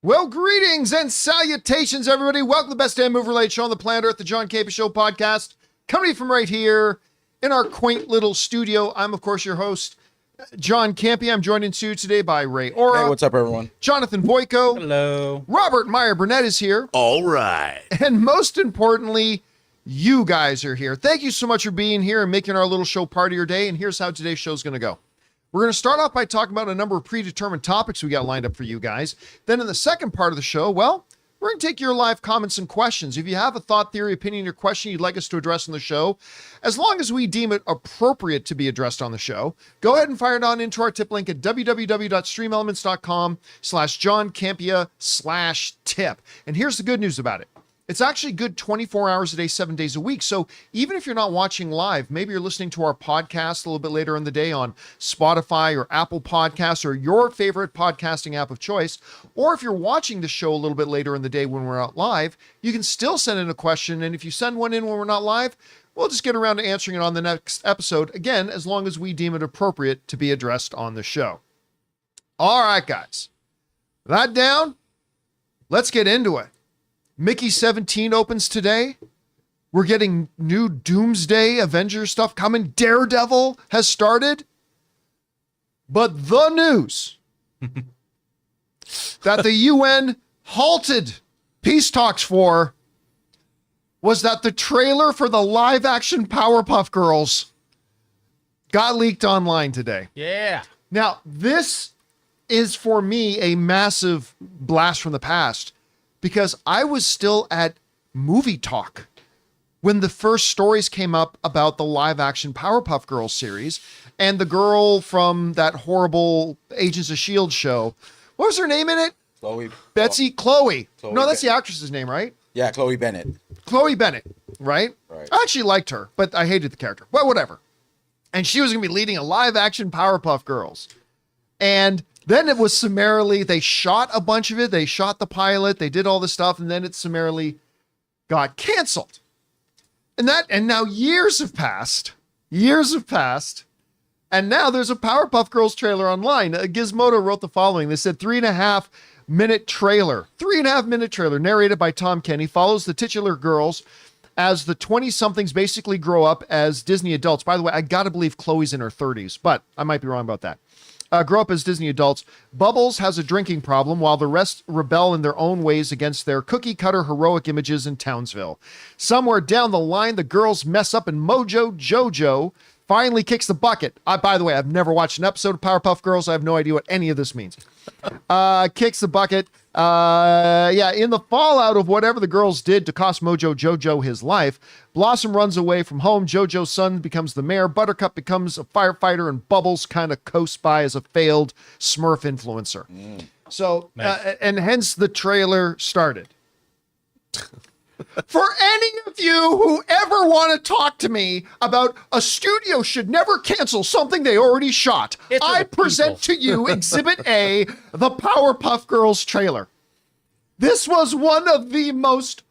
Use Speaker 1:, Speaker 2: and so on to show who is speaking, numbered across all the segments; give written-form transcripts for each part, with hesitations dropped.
Speaker 1: Well, greetings and salutations, everybody. Welcome to the best damn movie-related show on the planet Earth, the John Campea Show podcast. Coming from right here in our quaint little studio. I'm, of course, your host, John Campea. I'm joined in studio today by Ray Ora.
Speaker 2: Hey, what's up, everyone?
Speaker 1: Jonathan Boyko.
Speaker 3: Hello.
Speaker 1: Robert Meyer-Burnett is here.
Speaker 4: All right.
Speaker 1: And most importantly, you guys are here. Thank you so much for being here and making our little show part of your day. And here's how today's show is going to go. We're going to start off by talking about a number of predetermined topics we got lined up for you guys. Then in the second part of the show, well, we're going to take your live comments and questions. If you have a thought, theory, opinion, or question you'd like us to address on the show, as long as we deem it appropriate to be addressed on the show, go ahead and fire it on into our tip link at www.streamelements.com/John-Campea/tip. And here's the good news about it. It's actually good 24 hours a day, 7 days a week. So even if you're not watching live, maybe you're listening to our podcast a little bit later in the day on Spotify or Apple Podcasts or your favorite podcasting app of choice, or if you're watching the show a little bit later in the day when we're not live, you can still send in a question. And if you send one in when we're not live, we'll just get around to answering it on the next episode. Again, as long as we deem it appropriate to be addressed on the show. All right, guys. That down. Let's get into it. Mickey 17 opens today. We're getting new Doomsday Avengers stuff coming. Daredevil has started. But the news that the UN halted peace talks for was that the trailer for the live action Powerpuff Girls got leaked online today.
Speaker 3: Yeah.
Speaker 1: Now, this is for me a massive blast from the past, because I was still at Movie Talk when the first stories came up about the live action Powerpuff Girls series and the girl from that horrible Agents of S.H.I.E.L.D. show. What was her name in it?
Speaker 2: Chloe.
Speaker 1: Chloe.
Speaker 2: Chloe
Speaker 1: No, that's the actress's name, right?
Speaker 2: Yeah, Chloe Bennett.
Speaker 1: Chloe Bennett, right?
Speaker 2: Right.
Speaker 1: I actually liked her, but I hated the character. Well, whatever. And she was going to be leading a live action Powerpuff Girls. And then it was summarily, they shot a bunch of it. They shot the pilot. They did all this stuff. And then it summarily got canceled. And now years have passed. And now there's a Powerpuff Girls trailer online. Gizmodo wrote the following. They said 3.5 minute trailer. 3.5 minute trailer narrated by Tom Kenny follows the titular girls as the 20-somethings basically grow up as Disney adults. By the way, I got to believe Chloe's in her 30s, but I might be wrong about that. Grow up as Disney adults. Bubbles has a drinking problem while the rest rebel in their own ways against their cookie-cutter heroic images in Townsville. Somewhere down the line, the girls mess up and Mojo Jojo finally kicks the bucket. By the way, I've never watched an episode of Powerpuff Girls. I have no idea what any of this means. Kicks the bucket. In the fallout of whatever the girls did to cost Mojo Jojo his life, Blossom runs away from home. Jojo's son becomes the mayor. Buttercup becomes a firefighter, and Bubbles kind of coasts by as a failed Smurf influencer. So, nice. And hence the trailer started. For any of you who ever want to talk to me about a studio should never cancel something they already shot, I present to you Exhibit A, the Powerpuff Girls trailer. This was one of the most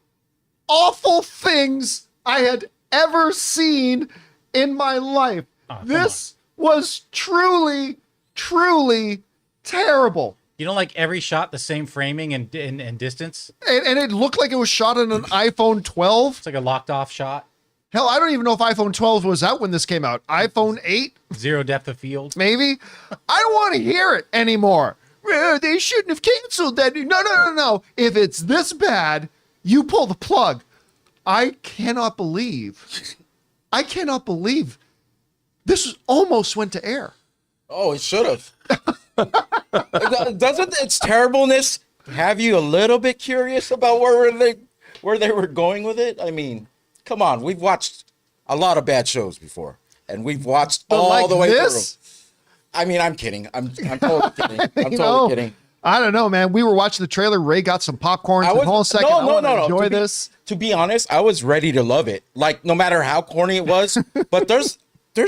Speaker 1: awful things I had ever seen in my life. This was truly, truly terrible.
Speaker 3: You don't like every shot the same framing and distance?
Speaker 1: And it looked like it was shot on an iPhone 12.
Speaker 3: It's like a locked off shot.
Speaker 1: Hell, I don't even know if iPhone 12 was out when this came out. iPhone 8?
Speaker 3: Zero depth of field.
Speaker 1: Maybe. I don't want to hear it anymore. They shouldn't have canceled that. No. If it's this bad, you pull the plug. I cannot believe this almost went to air.
Speaker 2: Oh, it should have. Doesn't its terribleness have you a little bit curious about where they were going with it? I mean, come on, we've watched a lot of bad shows before, and we've watched all the way through. I mean, I'm kidding. I'm totally kidding. I'm totally kidding.
Speaker 1: I don't know, man. We were watching the trailer. Ray got some popcorn. Hold on a second. I want to enjoy this.
Speaker 2: To be honest, I was ready to love it. Like, no matter how corny it was, but there's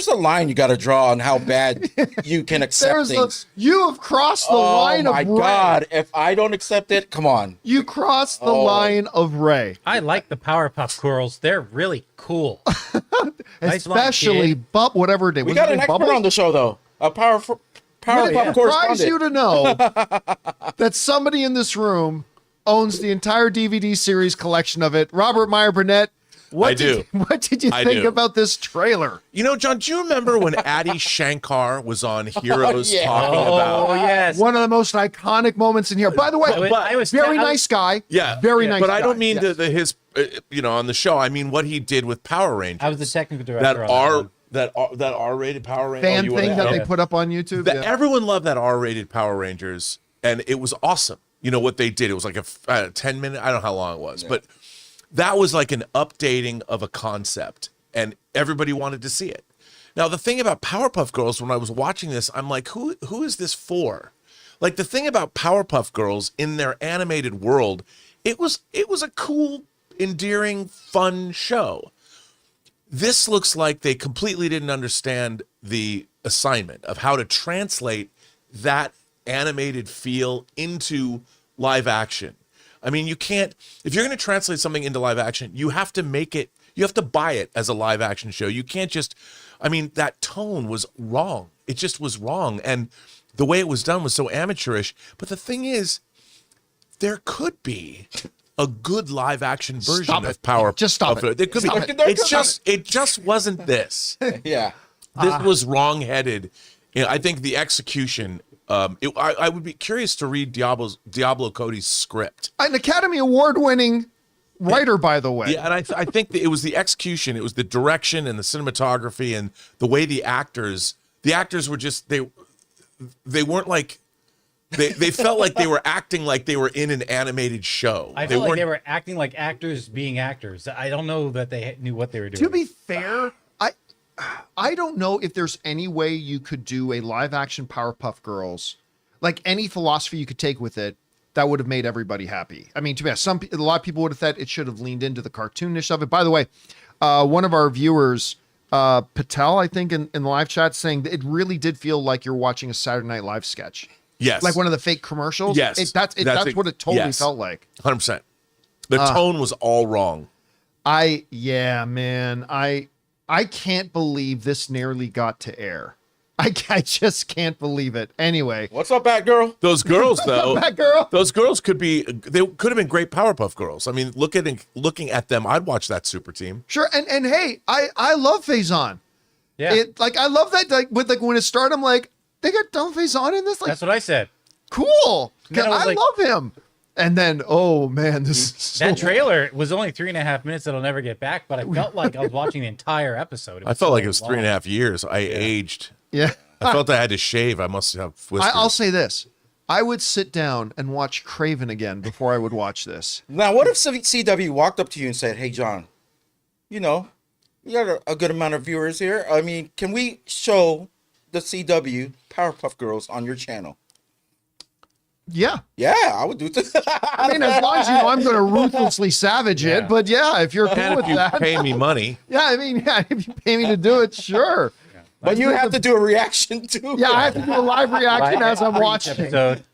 Speaker 2: a line you got to draw on how bad you can accept things.
Speaker 1: You have crossed the line of Ray. Oh my God.
Speaker 2: If I don't accept it, come on.
Speaker 1: You crossed the line of Ray.
Speaker 3: I like the Powerpuff Girls. They're really cool.
Speaker 1: Especially whatever it is.
Speaker 2: We got an expert on the show, though. A Powerpuff
Speaker 1: correspondent. Surprise you to know that somebody in this room owns the entire DVD series collection of it. Robert Meyer Burnett, what did you think about this trailer?
Speaker 4: You know, John, do you remember when Adi Shankar was on Heroes talking about?
Speaker 3: Oh, yes.
Speaker 1: One of the most iconic moments in here. By the way, very nice guy.
Speaker 4: Yeah,
Speaker 1: very nice.
Speaker 4: But
Speaker 1: guy.
Speaker 4: I don't mean his, on the show. I mean what he did with Power Rangers.
Speaker 3: I was the technical director.
Speaker 4: That R-rated Power Rangers
Speaker 1: fan thing that they put up on YouTube.
Speaker 4: Everyone loved that R-rated Power Rangers, and it was awesome. You know what they did? It was like a 10-minute. I don't know how long it was, but that was like an updating of a concept, and everybody wanted to see it. Now, the thing about Powerpuff Girls, when I was watching this, I'm like, who is this for? Like, the thing about Powerpuff Girls in their animated world, it was a cool, endearing, fun show. This looks like they completely didn't understand the assignment of how to translate that animated feel into live action. I mean, you can't, if you're going to translate something into live action, you have to you have to buy it as a live action show. You can't just, I mean, that tone was wrong. It just was wrong. And the way it was done was so amateurish. But the thing is, there could be a good live action version of Power.
Speaker 1: Just stop it.
Speaker 4: There could be. It just wasn't this.
Speaker 2: Yeah.
Speaker 4: This was wrong-headed. You know, I think the execution. I would be curious to read Diablo Cody's script.
Speaker 1: An Academy Award-winning writer, by the way.
Speaker 4: Yeah, and I think that it was the execution, it was the direction and the cinematography and the way the actors were just they weren't like. They felt like they were acting like they were in an animated show.
Speaker 3: I felt like they were acting like actors being actors. I don't know that they knew what they were doing.
Speaker 1: To be fair, I don't know if there's any way you could do a live action Powerpuff Girls, like any philosophy you could take with it that would have made everybody happy. I mean, to be honest, a lot of people would have thought it should have leaned into the cartoonish of it. By the way, one of our viewers, Patel, I think in the live chat, saying that it really did feel like you're watching a Saturday Night Live sketch.
Speaker 4: Yes.
Speaker 1: Like one of the fake commercials.
Speaker 4: Yes.
Speaker 1: That's what it totally felt like.
Speaker 4: 100%. The tone was all wrong.
Speaker 1: I can't believe this nearly got to air. I just can't believe it. Anyway.
Speaker 2: What's up, Batgirl?
Speaker 4: Those girls, though.
Speaker 1: Batgirl?
Speaker 4: Those girls could have been great Powerpuff Girls. I mean, looking at them, I'd watch that super team.
Speaker 1: Sure. And hey, I love Faison.
Speaker 3: Yeah.
Speaker 1: I love that, when it started, I'm like, they got Don Faison in this? Like,
Speaker 3: That's what I said.
Speaker 1: Cool.
Speaker 3: I
Speaker 1: love him. And then, oh man,
Speaker 3: that trailer was only 3.5 minutes that'll never get back, but I felt like I was watching the entire episode.
Speaker 4: I felt like it was 3.5 years. I aged.
Speaker 1: Yeah.
Speaker 4: I felt I had to shave. I must have whiskers.
Speaker 1: I'll say this. I would sit down and watch Craven again before I would watch this.
Speaker 2: Now, what if CW walked up to you and said, "Hey, John, you got a good amount of viewers here. I mean, can we show the CW Powerpuff Girls on your channel?"
Speaker 1: Yeah.
Speaker 2: Yeah, I would do that.
Speaker 1: I mean, as long as you know I'm going to ruthlessly savage it, but yeah, if you're cool
Speaker 4: and
Speaker 1: with
Speaker 4: if you
Speaker 1: that.
Speaker 4: pay me money.
Speaker 1: Yeah, I mean, yeah, if you pay me to do it, sure.
Speaker 2: But you have to do a reaction too.
Speaker 1: Yeah, I have to do a live reaction as I'm watching.
Speaker 3: Episode.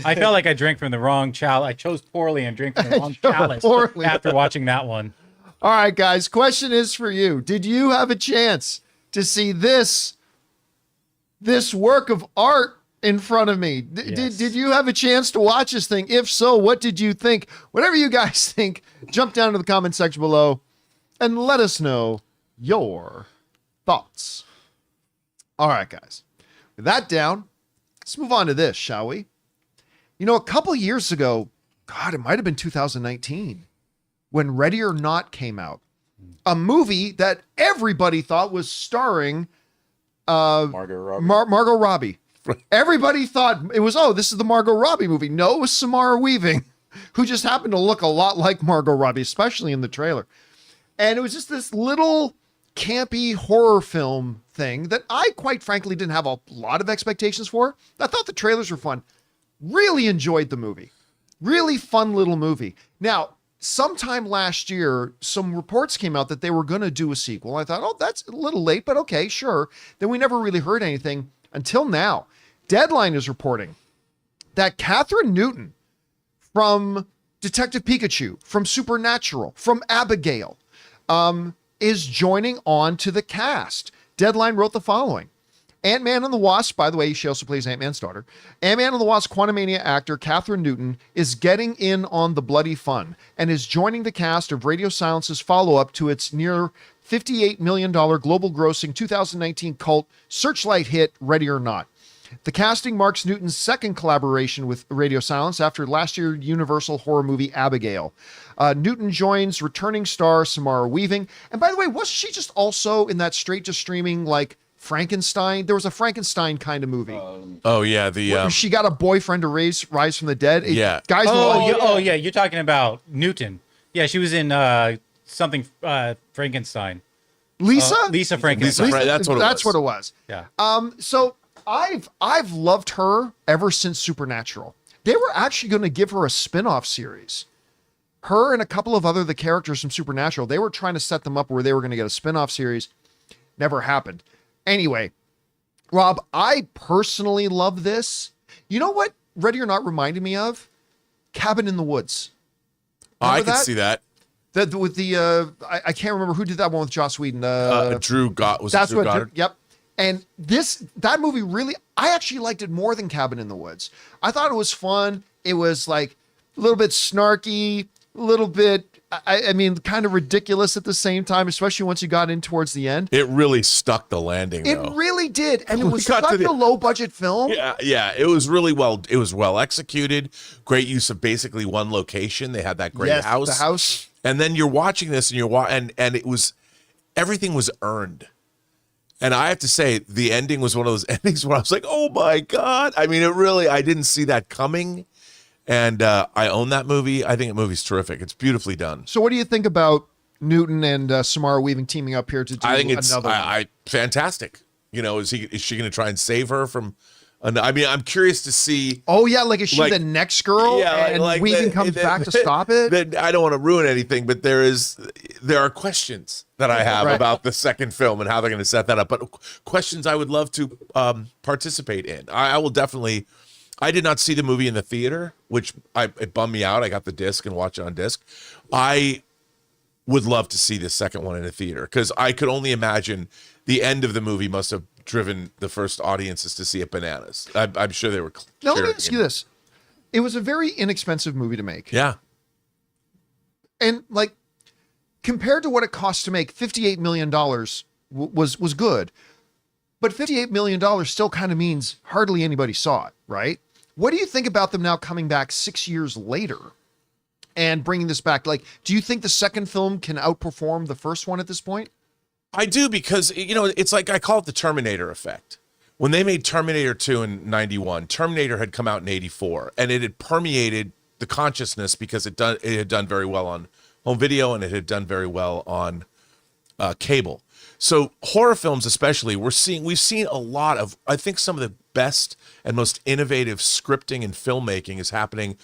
Speaker 3: I felt like I drank from the wrong chalice. I chose poorly and drank from the wrong chalice
Speaker 1: poorly.
Speaker 3: after watching that one.
Speaker 1: All right, guys, question is for you. Did you have a chance to see this work of art in front of me?
Speaker 3: Yes.
Speaker 1: Did you have a chance to watch this thing? If so, what did you think? Whatever you guys think, jump down to the comment section below and let us know your thoughts. All right, guys. With that down, let's move on to this, shall we? You know, a couple years ago, God, it might have been 2019, when Ready or Not came out. A movie that everybody thought was starring
Speaker 2: Margot Robbie.
Speaker 1: Margot Robbie. Everybody thought it was, this is the Margot Robbie movie. No, it was Samara Weaving, who just happened to look a lot like Margot Robbie, especially in the trailer. And it was just this little campy horror film thing that I quite frankly didn't have a lot of expectations for. I thought the trailers were fun. Really enjoyed the movie. Really fun little movie. Now, sometime last year, some reports came out that they were going to do a sequel. I thought, that's a little late, but okay, sure. Then we never really heard anything until now. Deadline is reporting that Kathryn Newton from Detective Pikachu, from Supernatural, from Abigail, is joining on to the cast. Deadline wrote the following. Ant-Man and the Wasp, by the way, she also plays Ant-Man's daughter. Ant-Man and the Wasp Quantumania actor Kathryn Newton is getting in on the bloody fun and is joining the cast of Radio Silence's follow-up to its near $58 million global grossing 2019 cult Searchlight hit, Ready or Not. The casting marks Newton's second collaboration with Radio Silence after last year's Universal horror movie Abigail. Newton joins returning star Samara Weaving. And by the way, wasn't she just also in that straight-to-streaming, like, Frankenstein? There was a Frankenstein kind of movie.
Speaker 4: Oh yeah,
Speaker 1: Where she got a boyfriend to rise from the dead.
Speaker 4: Yeah.
Speaker 1: Guys,
Speaker 3: Yeah, you're talking about Newton. Yeah, she was in something Frankenstein.
Speaker 1: Lisa?
Speaker 3: Lisa Frankenstein.
Speaker 4: That's what it was.
Speaker 3: Yeah.
Speaker 1: So I've loved her ever since Supernatural. They were actually going to give her a spin-off series. Her and a couple of the characters from Supernatural, they were trying to set them up where they were going to get a spin-off series. Never happened. Anyway, Rob, I personally love this. You know what Ready or Not reminded me of? Cabin in the Woods.
Speaker 4: I can see that.
Speaker 1: With the I can't remember who did that one with Joss Whedon.
Speaker 4: Drew Goddard.
Speaker 1: Yep. And that movie really, I actually liked it more than Cabin in the Woods. I thought it was fun. It was like a little bit snarky, a little bit, I mean, kind of ridiculous at the same time, especially once you got in towards the end.
Speaker 4: It really stuck the landing, though.
Speaker 1: It really did. And it
Speaker 4: We
Speaker 1: was
Speaker 4: got
Speaker 1: such
Speaker 4: to the-
Speaker 1: a low budget film.
Speaker 4: Yeah. It was really well executed. Great use of basically one location. They had that great
Speaker 1: Yes,
Speaker 4: house.
Speaker 1: the house.
Speaker 4: And then you're watching this and and it was, everything was earned. And I have to say, the ending was one of those endings where I was like, oh my God. I mean, I didn't see that coming. And I own that movie. I think the movie's terrific. It's beautifully done.
Speaker 1: So what do you think about Newton and Samara Weaving teaming up here to do
Speaker 4: I think it's
Speaker 1: another one?
Speaker 4: fantastic. You know, is she going to try and save her from? I mean, I'm curious to see.
Speaker 1: Oh yeah, like is she
Speaker 4: like-
Speaker 1: the next girl?
Speaker 4: Yeah,
Speaker 1: and
Speaker 4: like
Speaker 1: Weaving comes back to stop it.
Speaker 4: I don't want to ruin anything, but there are questions that I have
Speaker 1: Right.
Speaker 4: about the second film and how they're going to set that up. But questions I would love to participate in. I will definitely. I did not see the movie in the theater, which it bummed me out. I got the disc and watched it on disc. I would love to see the second one in a theater because I could only imagine the end of the movie must have driven the first audiences to see it bananas. I'm sure they were.
Speaker 1: Now let me
Speaker 4: cheering
Speaker 1: ask you this: it was a very inexpensive movie to make.
Speaker 4: Yeah.
Speaker 1: And like compared to what it cost to make, $58 million was good. But $58 million still kind of means hardly anybody saw it, right? What do you think about them now coming back 6 years later and bringing this back? Like, do you think the second film can outperform the first one at this point?
Speaker 4: I do because, you know, it's like I call it the Terminator effect. When they made Terminator 2 in 91, Terminator had come out in 84, and it had permeated the consciousness because it had done very well on home video and it had done very well on cable. So horror films especially, we've seen a lot of, I think some of the best and most innovative scripting and filmmaking is happening.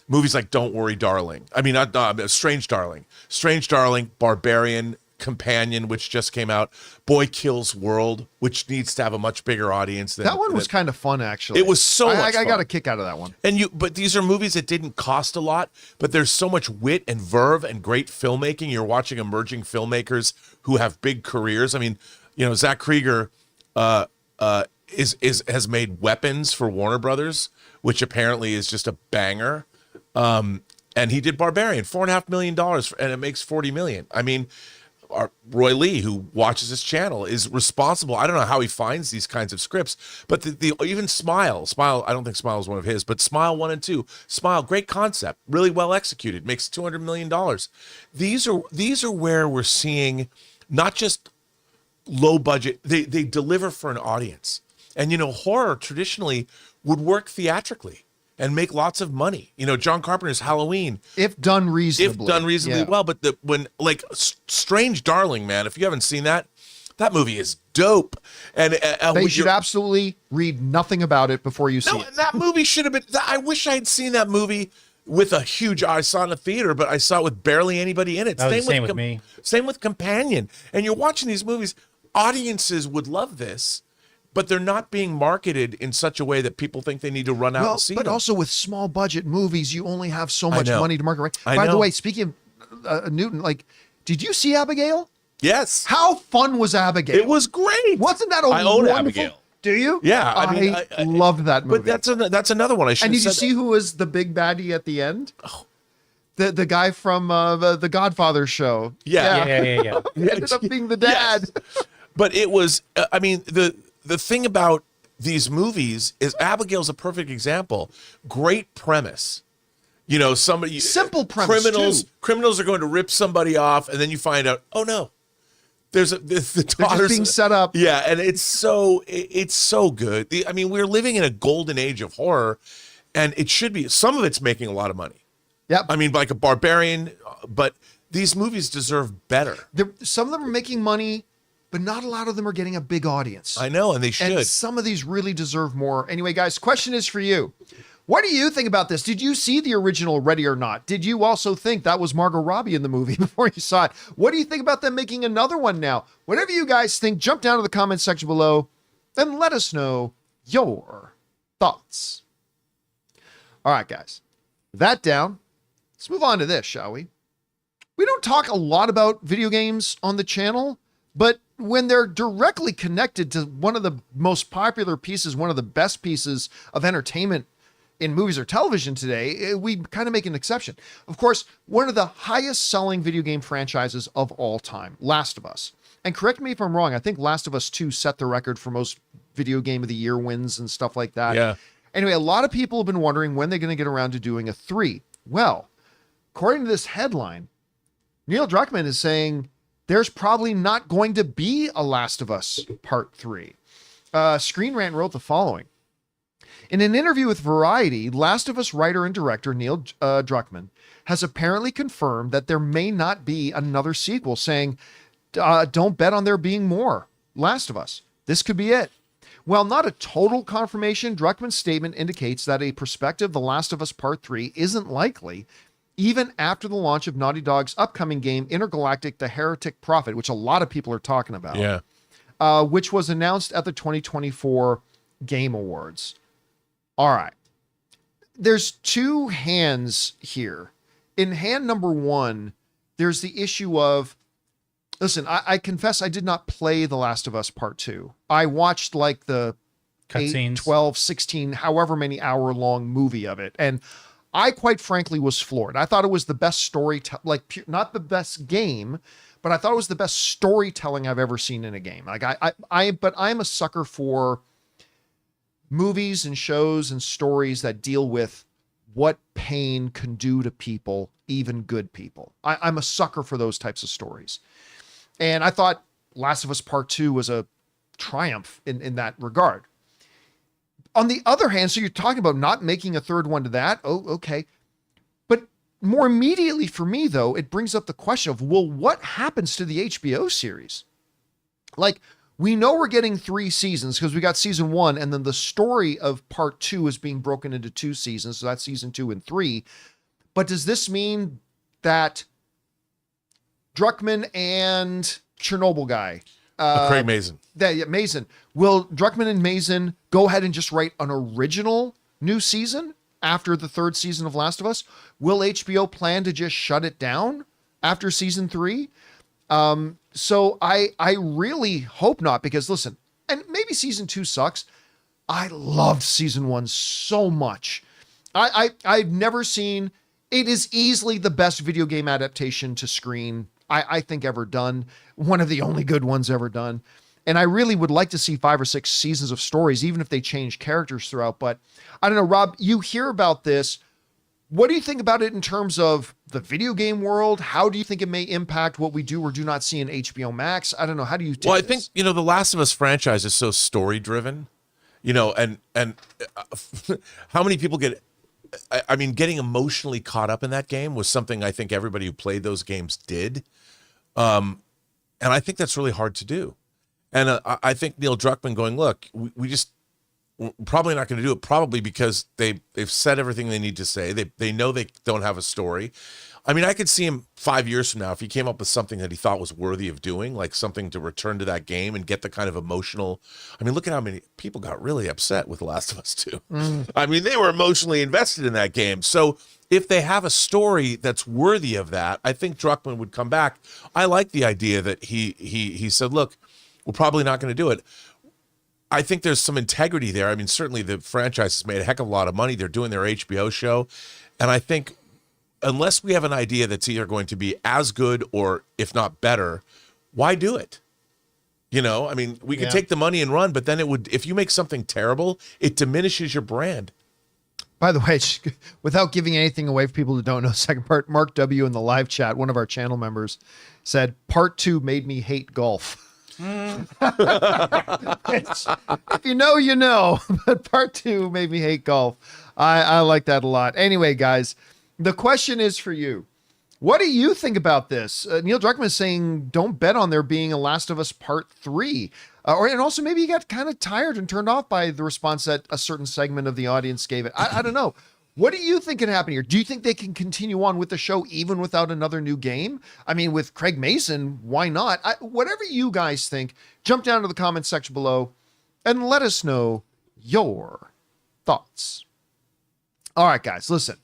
Speaker 4: Movies like Don't Worry, Darling. I mean, not Strange Darling. Strange Darling, Barbarian, Companion, which just came out. Boy Kills World, which needs to have a much bigger audience than
Speaker 1: That one was kind of fun, actually.
Speaker 4: It was so much
Speaker 1: I
Speaker 4: fun.
Speaker 1: got a kick out of that one.
Speaker 4: But these are movies that didn't cost a lot, but there's so much wit and verve and great filmmaking. You're watching emerging filmmakers who have big careers. I mean, you know, Zach Krieger has made Weapons for Warner Brothers, which apparently is just a banger. And he did Barbarian, $4.5 million, and it makes $40 million. I mean, Roy Lee, who watches this channel, is responsible. I don't know how he finds these kinds of scripts, but even Smile, I don't think Smile is one of his, but Smile 1 and 2, Smile, great concept, really well executed, makes $200 million. These are where we're seeing not just low budget, they deliver for an audience. And, you know, horror traditionally would work theatrically and make lots of money. You know, John Carpenter's Halloween.
Speaker 1: If done reasonably.
Speaker 4: Yeah. Well, but Strange Darling, man, if you haven't seen that movie is dope. And
Speaker 1: They should absolutely read nothing about it before you see it.
Speaker 4: that movie should have been, I wish I had seen that movie with a huge, I saw it in a theater, but I saw it with barely anybody in it.
Speaker 3: That was the same with me.
Speaker 4: Same with Companion. And you're watching these movies, audiences would love this, but they're not being marketed in such a way that people think they need to run out and see
Speaker 1: but
Speaker 4: them.
Speaker 1: also with small budget movies, you only have so much
Speaker 4: know.
Speaker 1: money to market, right?
Speaker 4: I
Speaker 1: By the
Speaker 4: know.
Speaker 1: way, speaking of Newton, like, did you see Abigail?
Speaker 4: Yes.
Speaker 1: How fun was Abigail?
Speaker 4: It was great.
Speaker 1: Wasn't that a
Speaker 4: I own
Speaker 1: wonderful?
Speaker 4: Abigail.
Speaker 1: Do you?
Speaker 4: Yeah, I mean,
Speaker 1: I loved that movie.
Speaker 4: But that's another one I should.
Speaker 1: And did you see who was the big baddie at the end?
Speaker 4: Oh.
Speaker 1: The guy from the Godfather show.
Speaker 3: Yeah.
Speaker 1: He ended up being the dad.
Speaker 4: Yes. But it was. I mean, the thing about these movies is Abigail's a perfect example. Great premise. You know, somebody
Speaker 1: simple premise.
Speaker 4: Criminals are going to rip somebody off, and then you find out, oh no, the daughter's
Speaker 1: being set up.
Speaker 4: Yeah, and it's so good. I mean, we're living in a golden age of horror, and it should be. Some of it's making a lot of money.
Speaker 1: Yep.
Speaker 4: I mean, like a Barbarian, but these movies deserve better.
Speaker 1: Some of them are making money, but not a lot of them are getting a big audience.
Speaker 4: I know, and they should.
Speaker 1: And some of these really deserve more. Anyway, guys, question is for you. What do you think about this? Did you see the original Ready or Not? Did you also think that was Margot Robbie in the movie before you saw it? What do you think about them making another one now? Whatever you guys think, jump down to the comment section below and let us know your thoughts. All right, guys. With that down, let's move on to this, shall we? We don't talk a lot about video games on the channel, but when they're directly connected to one of the most popular pieces, one of the best pieces of entertainment in movies or television today, we kind of make an exception. Of course, one of the highest selling video game franchises of all time, Last of Us. And correct me if I'm wrong, I think Last of Us 2 set the record for most video game of the year wins and stuff like that.
Speaker 4: Yeah.
Speaker 1: Anyway, a lot of people have been wondering when they're going to get around to doing a 3. Well, according to this headline, Neil Druckmann is saying there's probably not going to be a Last of Us Part 3. Screen Rant wrote the following. In an interview with Variety, Last of Us writer and director Neil Druckmann has apparently confirmed that there may not be another sequel, saying, don't bet on there being more Last of Us. This could be it. While not a total confirmation, Druckmann's statement indicates that a prospective The Last of Us Part 3 isn't likely, even after the launch of Naughty Dog's upcoming game, Intergalactic: The Heretic Prophet, which a lot of people are talking about, which was announced at the 2024 Game Awards. All right. There's two hands here. In hand number one, there's the issue of, listen, I confess I did not play The Last of Us Part 2. I watched like the 8, 12, 16, however many hour long movie of it. And I quite frankly was floored. I thought it was the best story, not the best game, but I thought it was the best storytelling I've ever seen in a game. Like but I'm a sucker for movies and shows and stories that deal with what pain can do to people, even good people. I'm a sucker for those types of stories. And I thought Last of Us Part 2 was a triumph in that regard. On the other hand, so you're talking about not making a third one to that. Oh, okay. But more immediately for me, though, it brings up the question of, well, what happens to the HBO series? Like, we know we're getting 3 seasons because we got season 1, and then the story of Part 2 is being broken into 2 seasons. So that's season 2 and 3. But does this mean that Druckmann and Chernobyl guy,
Speaker 4: Craig Mazin.
Speaker 1: Mazin. Will Druckmann and Mazin go ahead and just write an original new season after the 3rd season of Last of Us? Will HBO plan to just shut it down after season 3? So I really hope not, because listen, and maybe season 2 sucks. I loved season 1 so much. I've never seen, it is easily the best video game adaptation to screen I think ever done. One of the only good ones ever done. And I really would like to see 5 or 6 seasons of stories, even if they change characters throughout. But I don't know, Rob, you hear about this. What do you think about it in terms of the video game world? How do you think it may impact what we do or do not see in HBO Max? I don't know. How do you take
Speaker 4: Well, I
Speaker 1: this?
Speaker 4: think, the Last of Us franchise is so story driven, and how many people I mean, getting emotionally caught up in that game was something I think everybody who played those games did. And I think that's really hard to do. And I think Neil Druckmann going, look, we're probably not going to do it, probably because they've said everything they need to say. They know they don't have a story. I mean, I could see him 5 years from now, if he came up with something that he thought was worthy of doing, like something to return to that game and get the kind of emotional. I mean, look at how many people got really upset with The Last of Us 2. I mean, they were emotionally invested in that game. So if they have a story that's worthy of that, I think Druckmann would come back. I like the idea that he said, look, we're probably not going to do it. I think there's some integrity there. I mean, certainly the franchise has made a heck of a lot of money. They're doing their HBO show. And I think unless we have an idea that's either going to be as good or if not better, why do it? You know, I mean, we could take the money and run, but then it would, if you make something terrible, it diminishes your brand.
Speaker 1: By the way, without giving anything away for people who don't know, second part, Mark W. in the live chat, one of our channel members said, part 2 made me hate golf. If you know, you know, but part 2 made me hate golf. I like that a lot. Anyway, guys, the question is for you. What do you think about this? Neil Druckmann is saying, don't bet on there being a Last of Us Part 3. And also maybe you got kind of tired and turned off by the response that a certain segment of the audience gave it. I don't know. What do you think can happen here? Do you think they can continue on with the show even without another new game? I mean, with Craig Mason, why not? Whatever you guys think, jump down to the comments section below and let us know your thoughts. All right, guys, listen.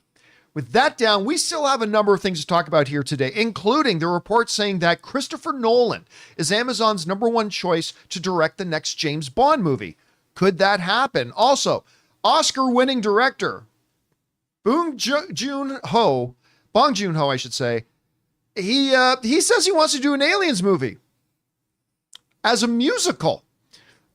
Speaker 1: With that down, we still have a number of things to talk about here today, including the report saying that Christopher Nolan is Amazon's number 1 choice to direct the next James Bond movie. Could that happen? Also, Oscar-winning director Bong Joon-Ho, I should say, he says he wants to do an Aliens movie as a musical.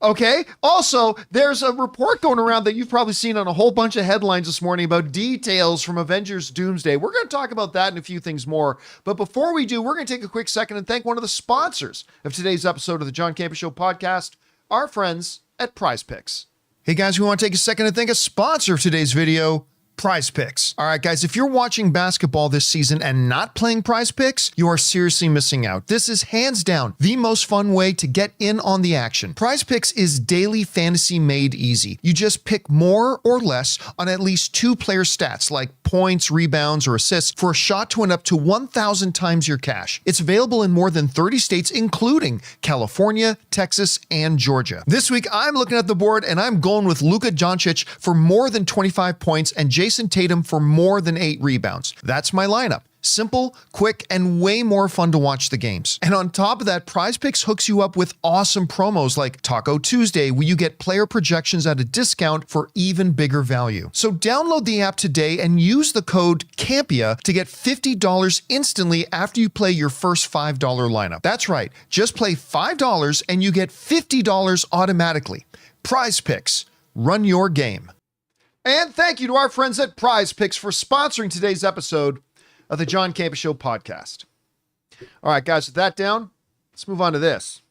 Speaker 1: Okay. Also, there's a report going around that you've probably seen on a whole bunch of headlines this morning about details from Avengers Doomsday. We're going to talk about that and a few things more. But before we do, we're going to take a quick second and thank one of the sponsors of today's episode of the John Campea Show podcast, our friends at PrizePicks. Hey guys, we want to take a second to thank a sponsor of today's video, PrizePicks. All right, guys, if you're watching basketball this season and not playing PrizePicks, you are seriously missing out. This is hands down the most fun way to get in on the action. PrizePicks is daily fantasy made easy. You just pick more or less on at least 2 player stats like points, rebounds, or assists for a shot to win up to 1,000 times your cash. It's available in more than 30 states, including California, Texas, and Georgia. This week, I'm looking at the board and I'm going with Luka Doncic for more than 25 points and Jason Tatum for more than 8 rebounds. That's my lineup. Simple, quick, and way more fun to watch the games. And on top of that, PrizePicks hooks you up with awesome promos like Taco Tuesday, where you get player projections at a discount for even bigger value. So download the app today and use the code CAMPEA to get $50 instantly after you play your first $5 lineup. That's right. Just play $5 and you get $50 automatically. PrizePicks. Run your game. And thank you to our friends at PrizePicks for sponsoring today's episode of the John Campea Show podcast. All right, guys, with that down, let's move on to this.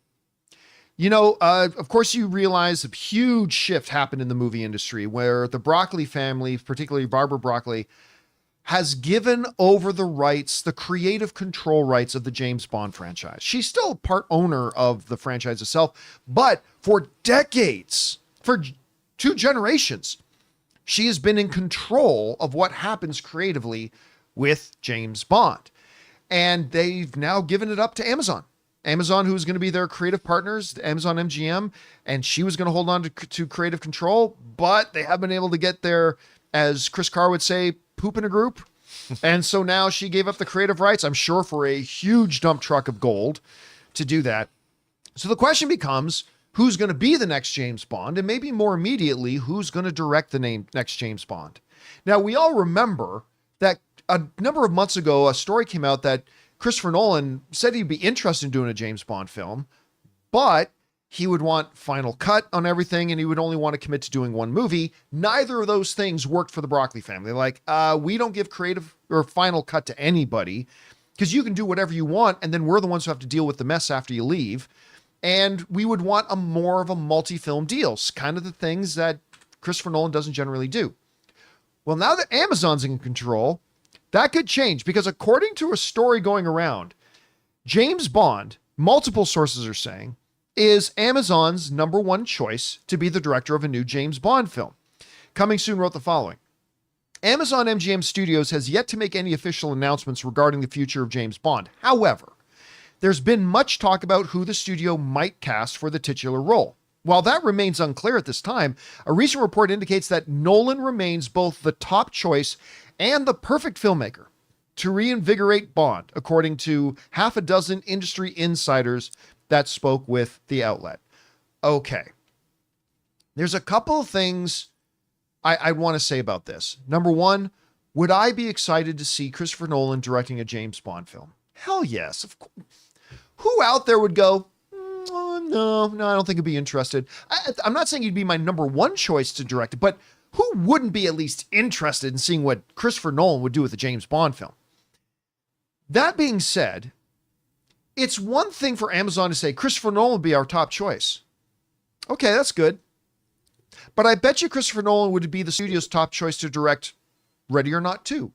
Speaker 1: You know, of course, you realize a huge shift happened in the movie industry where the Broccoli family, particularly Barbara Broccoli, has given over the rights, the creative control rights of the James Bond franchise. She's still part owner of the franchise itself, but for decades, for 2 generations, she has been in control of what happens creatively with James Bond. And they've now given it up to Amazon. Amazon, who's going to be their creative partners, Amazon MGM, and she was going to hold on to creative control, but they have been able to get their, as Chris Carr would say, poop in a group. And so now she gave up the creative rights, I'm sure for a huge dump truck of gold to do that. So the question becomes, who's going to be the next James Bond? And maybe more immediately, who's going to direct the next James Bond? Now, we all remember that a number of months ago, a story came out that Christopher Nolan said he'd be interested in doing a James Bond film, but he would want final cut on everything and he would only want to commit to doing 1 movie. Neither of those things worked for the Broccoli family. Like, we don't give creative or final cut to anybody because you can do whatever you want and then we're the ones who have to deal with the mess after you leave. And we would want a more of a multi-film deal, kind of the things that Christopher Nolan doesn't generally do. Well, now that Amazon's in control, that could change because according to a story going around, James Bond, multiple sources are saying, is Amazon's number 1 choice to be the director of a new James Bond film. Coming Soon wrote the following. Amazon MGM Studios has yet to make any official announcements regarding the future of James Bond. However, there's been much talk about who the studio might cast for the titular role. While that remains unclear at this time, a recent report indicates that Nolan remains both the top choice and the perfect filmmaker to reinvigorate Bond, according to half a dozen industry insiders that spoke with the outlet. Okay. There's a couple of things I want to say about this. Number one, would I be excited to see Christopher Nolan directing a James Bond film? Hell yes. Of course. Who out there would go, no, I don't think I'd be interested. I'm not saying he'd be my number one choice to direct it, but who wouldn't be at least interested in seeing what Christopher Nolan would do with a James Bond film? That being said, it's one thing for Amazon to say Christopher Nolan would be our top choice. Okay, that's good. But I bet you Christopher Nolan would be the studio's top choice to direct Ready or Not 2.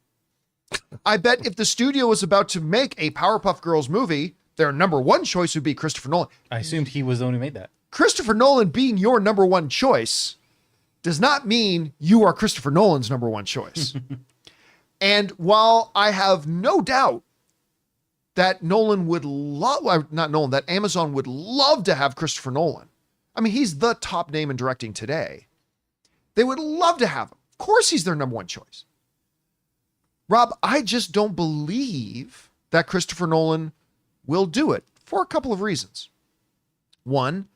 Speaker 1: I bet if the studio was about to make a Powerpuff Girls movie, their number one choice would be Christopher Nolan.
Speaker 3: I assumed he was the one who made that.
Speaker 1: Christopher Nolan being your number one choice does not mean you are Christopher Nolan's number one choice. And while I have no doubt that Nolan would love, not Nolan, that Amazon would love to have Christopher Nolan. I mean, he's the top name in directing today. They would love to have him. Of course, he's their number one choice. Rob, I just don't believe that Christopher Nolan will do it for a couple of reasons. One,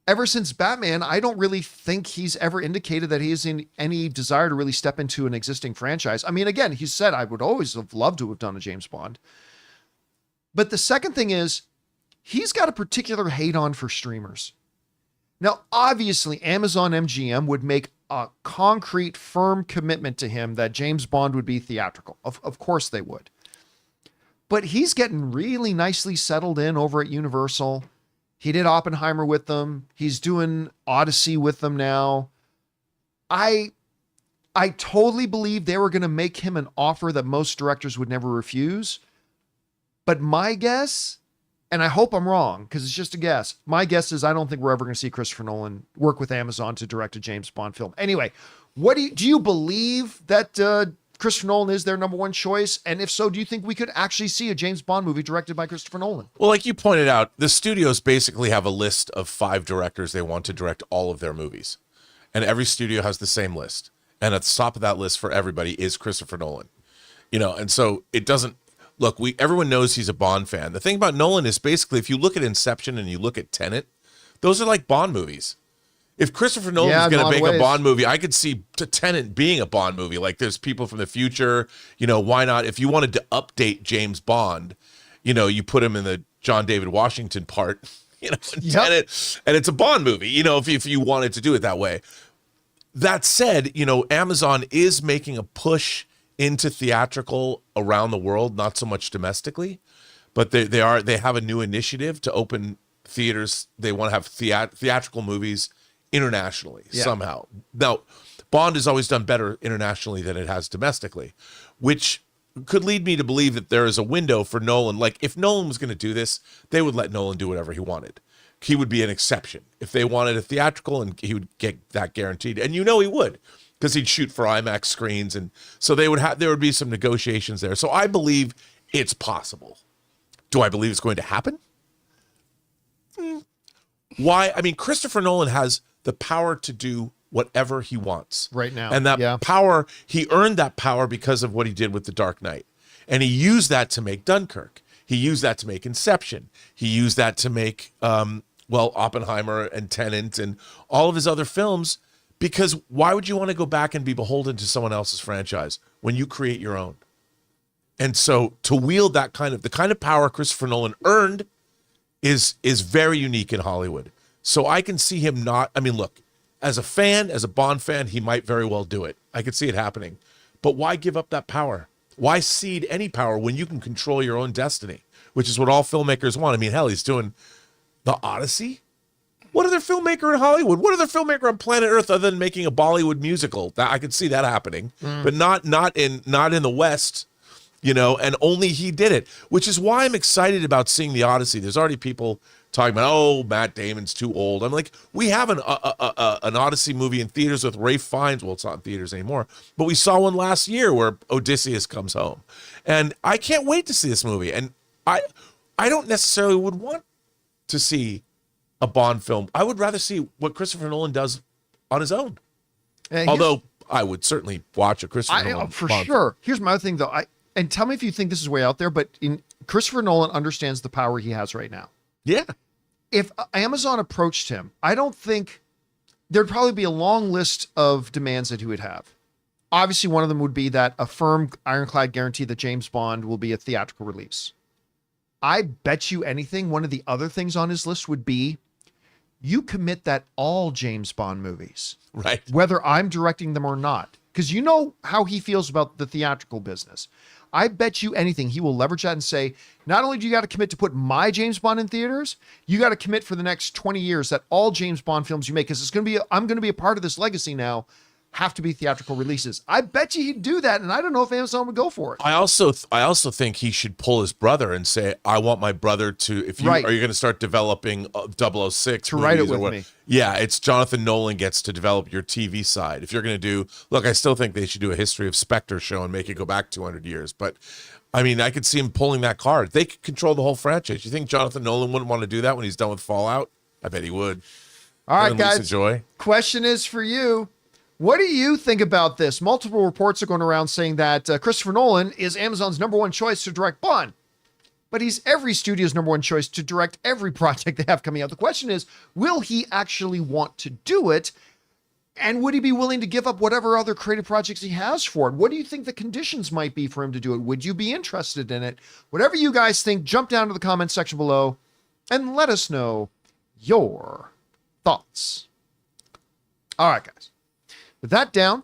Speaker 1: ever since Batman, I don't really think he's ever indicated that he has any desire to really step into an existing franchise. I mean, again, he said, I would always have loved to have done a James Bond. But the second thing is, he's got a particular hate on for streamers. Now, obviously, Amazon MGM would make a concrete, firm commitment to him that James Bond would be theatrical. Of course they would. But he's getting really nicely settled in over at Universal. He did Oppenheimer with them. He's doing Odyssey with them now. I totally believe they were going to make him an offer that most directors would never refuse. But my guess, and I hope I'm wrong because it's just a guess, my guess is I don't think we're ever going to see Christopher Nolan work with Amazon to direct a James Bond film. Anyway, what do you believe that Christopher Nolan is their number one choice? And if so, do you think we could actually see a James Bond movie directed by Christopher Nolan?
Speaker 4: Well, like you pointed out, the studios basically have a list of 5 directors they want to direct all of their movies. And every studio has the same list. And at the top of that list for everybody is Christopher Nolan. And so it doesn't, look, everyone knows he's a Bond fan. The thing about Nolan is basically if you look at Inception and you look at Tenet, those are like Bond movies. If Christopher Nolan is going to make a Bond movie, I could see Tenet being a Bond movie. Like there's people from the future, why not? If you wanted to update James Bond, you put him in the John David Washington part, Tenet, and it's a Bond movie, if you wanted to do it that way. That said, Amazon is making a push into theatrical around the world, not so much domestically, but they have a new initiative to open theaters. They want to have theatrical movies internationally somehow. Now, Bond has always done better internationally than it has domestically, which could lead me to believe that there is a window for Nolan. Like if Nolan was going to do this, they would let Nolan do whatever he wanted. He would be an exception. If they wanted a theatrical, and he would get that guaranteed, and he would, because he'd shoot for IMAX screens, and so there would be some negotiations there. So I believe it's possible. Do I believe it's going to happen? Why? I mean, Christopher Nolan has the power to do whatever he wants
Speaker 1: right now,
Speaker 4: and that power, he earned that power because of what he did with The Dark Knight, and he used that to make Dunkirk. He used that to make Inception. He used that to make Oppenheimer and Tenet and all of his other films. Because why would you want to go back and be beholden to someone else's franchise when you create your own? And so to wield the kind of power Christopher Nolan earned is very unique in Hollywood. So I can see him look, as a fan, as a Bond fan, he might very well do it. I could see it happening. But why give up that power? Why cede any power when you can control your own destiny, which is what all filmmakers want? I mean, hell, he's doing The Odyssey. What other filmmaker in Hollywood? What other filmmaker on planet Earth other than making a Bollywood musical? I could see that happening, but not in the West, and only he did it, which is why I'm excited about seeing The Odyssey. There's already people talking about, Matt Damon's too old. I'm like, we have an Odyssey movie in theaters with Ralph Fiennes. Well, it's not in theaters anymore, but we saw one last year where Odysseus comes home, and I can't wait to see this movie. And I don't necessarily would want to see a Bond film. I would rather see what Christopher Nolan does on his own. Although I would certainly watch a Christopher Nolan
Speaker 1: for
Speaker 4: Bond
Speaker 1: sure. Here's my other thing though. And tell me if you think this is way out there, but Christopher Nolan understands the power he has right now.
Speaker 4: Yeah.
Speaker 1: If Amazon approached him, I don't think there'd probably be a long list of demands that he would have. Obviously, one of them would be that a firm, ironclad guarantee that James Bond will be a theatrical release. I bet you anything, one of the other things on his list would be, you commit that all James Bond movies,
Speaker 4: Right.
Speaker 1: whether I'm directing them or not, because you know how he feels about the theatrical business. I bet you anything he will leverage that and say, not only do you got to commit to put my James Bond in theaters, you got to commit for the next 20 years that all James Bond films you make, because it's going to be, I'm going to be a part of this legacy now, have to be theatrical releases. I bet you he'd do that, and I don't know if Amazon would go for it.
Speaker 4: I also think he should pull his brother and say, I want my brother to, if you
Speaker 1: Right.
Speaker 4: are you going to start developing 006
Speaker 1: To write it
Speaker 4: movies or
Speaker 1: with
Speaker 4: what?
Speaker 1: me.
Speaker 4: Yeah, it's Jonathan Nolan gets to develop your TV side. If you're going to do, look, I still think they should do a history of Spectre show and make it go back 200 years. But I mean, I could see him pulling that card. They could control the whole franchise. You think Jonathan Nolan wouldn't want to do that when he's done with Fallout? I bet he would.
Speaker 1: All right,
Speaker 4: Lisa
Speaker 1: guys.
Speaker 4: Joy.
Speaker 1: Question is for you. What do you think about this? Multiple reports are going around saying that Christopher Nolan is Amazon's number one choice to direct Bond, but he's every studio's number one choice to direct every project they have coming out. The question is, will he actually want to do it? And would he be willing to give up whatever other creative projects he has for it? What do you think the conditions might be for him to do it? Would you be interested in it? Whatever you guys think, jump down to the comment section below and let us know your thoughts. All right, guys. With that down,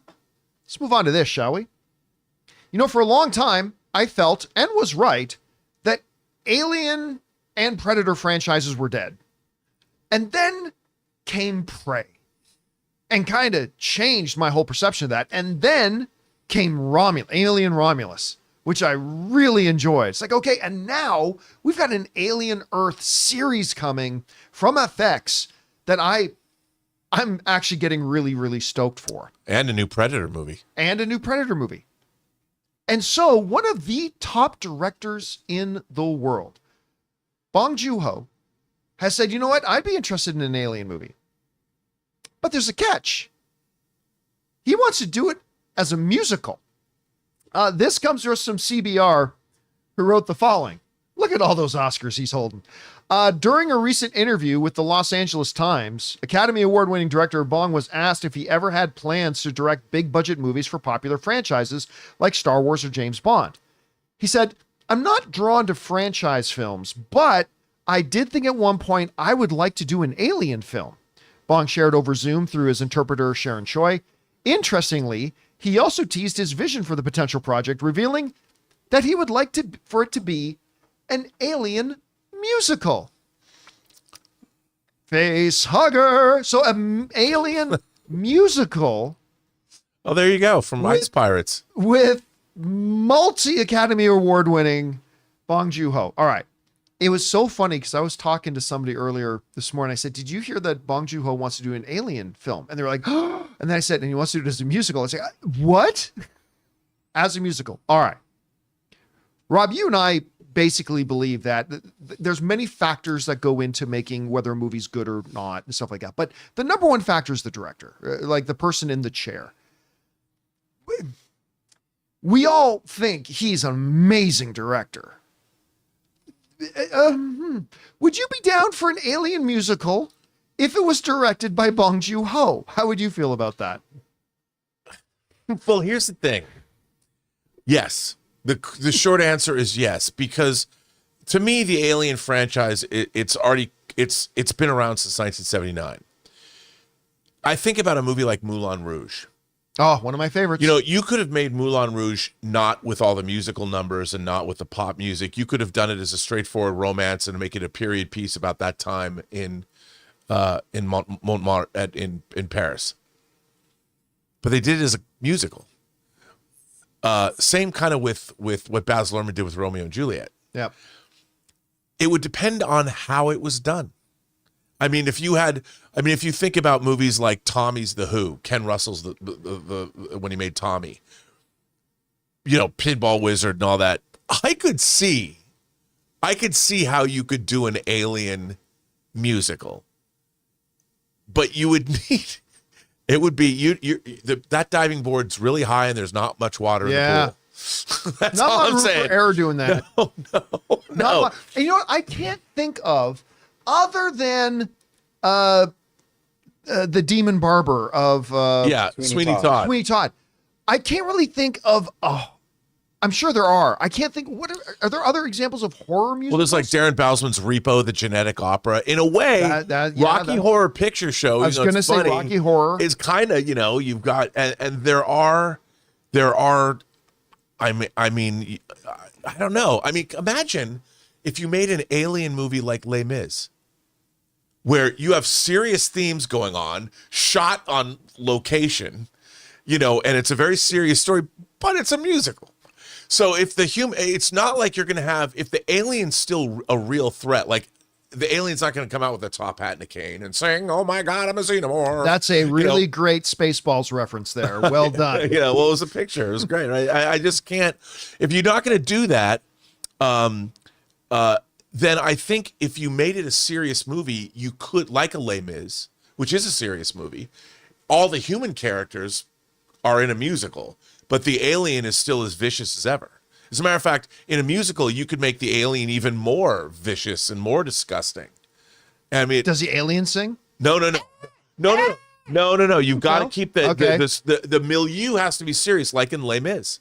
Speaker 1: let's move on to this, shall we? You know, for a long time, I felt, and was right, that Alien and Predator franchises were dead. And then came Prey, and kind of changed my whole perception of that. And then came Alien Romulus, which I really enjoyed. It's like, okay, and now we've got an Alien Earth series coming from FX that I'm actually getting really, really stoked for.
Speaker 4: And a new Predator movie.
Speaker 1: And so one of the top directors in the world, Bong Joon-Ho, has said, you know what? I'd be interested in an Alien movie. But there's a catch. He wants to do it as a musical. This comes from some CBR who wrote the following. Look at all those Oscars he's holding. During a recent interview with the Los Angeles Times, Academy Award-winning director Bong was asked if he ever had plans to direct big-budget movies for popular franchises like Star Wars or James Bond. He said, I'm not drawn to franchise films, but I did think at one point I would like to do an Alien film. Bong shared over Zoom through his interpreter, Sharon Choi. Interestingly, he also teased his vision for the potential project, revealing that he would like for it to be an Alien musical. Face hugger. So an Alien musical.
Speaker 4: Oh, there you go. From Ice Pirates.
Speaker 1: With multi-Academy Award winning Bong Joon-Ho. All right. It was so funny because I was talking to somebody earlier this morning. I said, did you hear that Bong Joon-Ho wants to do an Alien film? And they were like, oh. And then I said, and he wants to do it as a musical. I said, what? As a musical. All right. Rob, you and I basically believe that there's many factors that go into making whether a movie's good or not and stuff like that. But the number one factor is the director, like the person in the chair. We all think he's an amazing director. Would you be down for an Alien musical if it was directed by Bong Joon-Ho? How would you feel about that?
Speaker 4: Well, here's the thing. Yes. The short answer is yes, because to me, the Alien franchise, it's been around since 1979. I think about a movie like Moulin Rouge.
Speaker 1: Oh, one of my favorites.
Speaker 4: You know, you could have made Moulin Rouge not with all the musical numbers and not with the pop music. You could have done it as a straightforward romance and make it a period piece about that time in Montmartre in Paris. But they did it as a musical. Same kind of with what Baz Luhrmann did with Romeo and Juliet.
Speaker 1: Yeah.
Speaker 4: It would depend on how it was done. I mean, if you think about movies like Tommy's The Who, Ken Russell's the when he made Tommy, you know, Pinball Wizard and all that, I could see how you could do an Alien musical, but you would need. It would be that diving board's really high and there's not much water in the pool. That's
Speaker 1: not
Speaker 4: all
Speaker 1: much
Speaker 4: I'm
Speaker 1: room
Speaker 4: saying.
Speaker 1: for error doing that.
Speaker 4: No.
Speaker 1: And you know what? I can't think of, other than the demon barber of
Speaker 4: Sweeney Todd.
Speaker 1: Sweeney Todd. I can't really think of. I'm sure there are. I can't think. What are there other examples of horror musicals?
Speaker 4: Well, there's like Darren Bowsman's Repo, the genetic opera. In a way, Rocky Horror Picture Show.
Speaker 1: I was going to say Rocky Horror
Speaker 4: is kind of, you've got, and there are. I mean, I don't know. I mean, imagine if you made an alien movie like Les Mis, where you have serious themes going on, shot on location, and it's a very serious story, but it's a musical. So if it's not like you're going to have, if the alien's still a real threat, like the alien's not going to come out with a top hat and a cane and saying, "Oh my God, I'm a xenomorph." That's
Speaker 1: a really great Spaceballs reference there. Well done.
Speaker 4: Well, it was a picture. It was great. I just can't, if you're not going to do that, then I think if you made it a serious movie, you could, like a Les Mis, which is a serious movie, all the human characters are in a musical, but the alien is still as vicious as ever. As a matter of fact, in a musical, you could make the alien even more vicious and more disgusting. I mean,
Speaker 1: does the alien sing?
Speaker 4: No. You've got to keep the milieu has to be serious, like in Les Mis,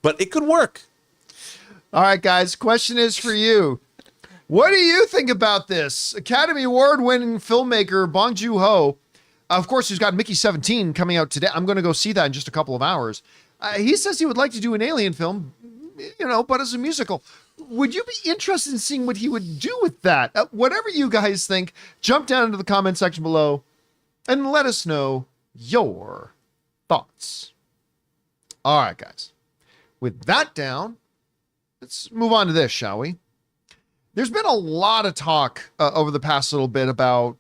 Speaker 4: but it could work.
Speaker 1: All right, guys. Question is for you. What do you think about this? Academy Award-winning filmmaker Bong Joon-Ho, of course, who's got Mickey 17 coming out today. I'm going to go see that in just a couple of hours. He says he would like to do an alien film, but as a musical. Would you be interested in seeing what he would do with that? Whatever you guys think, jump down into the comment section below and let us know your thoughts. All right, guys. With that down, let's move on to this, shall we? There's been a lot of talk over the past little bit about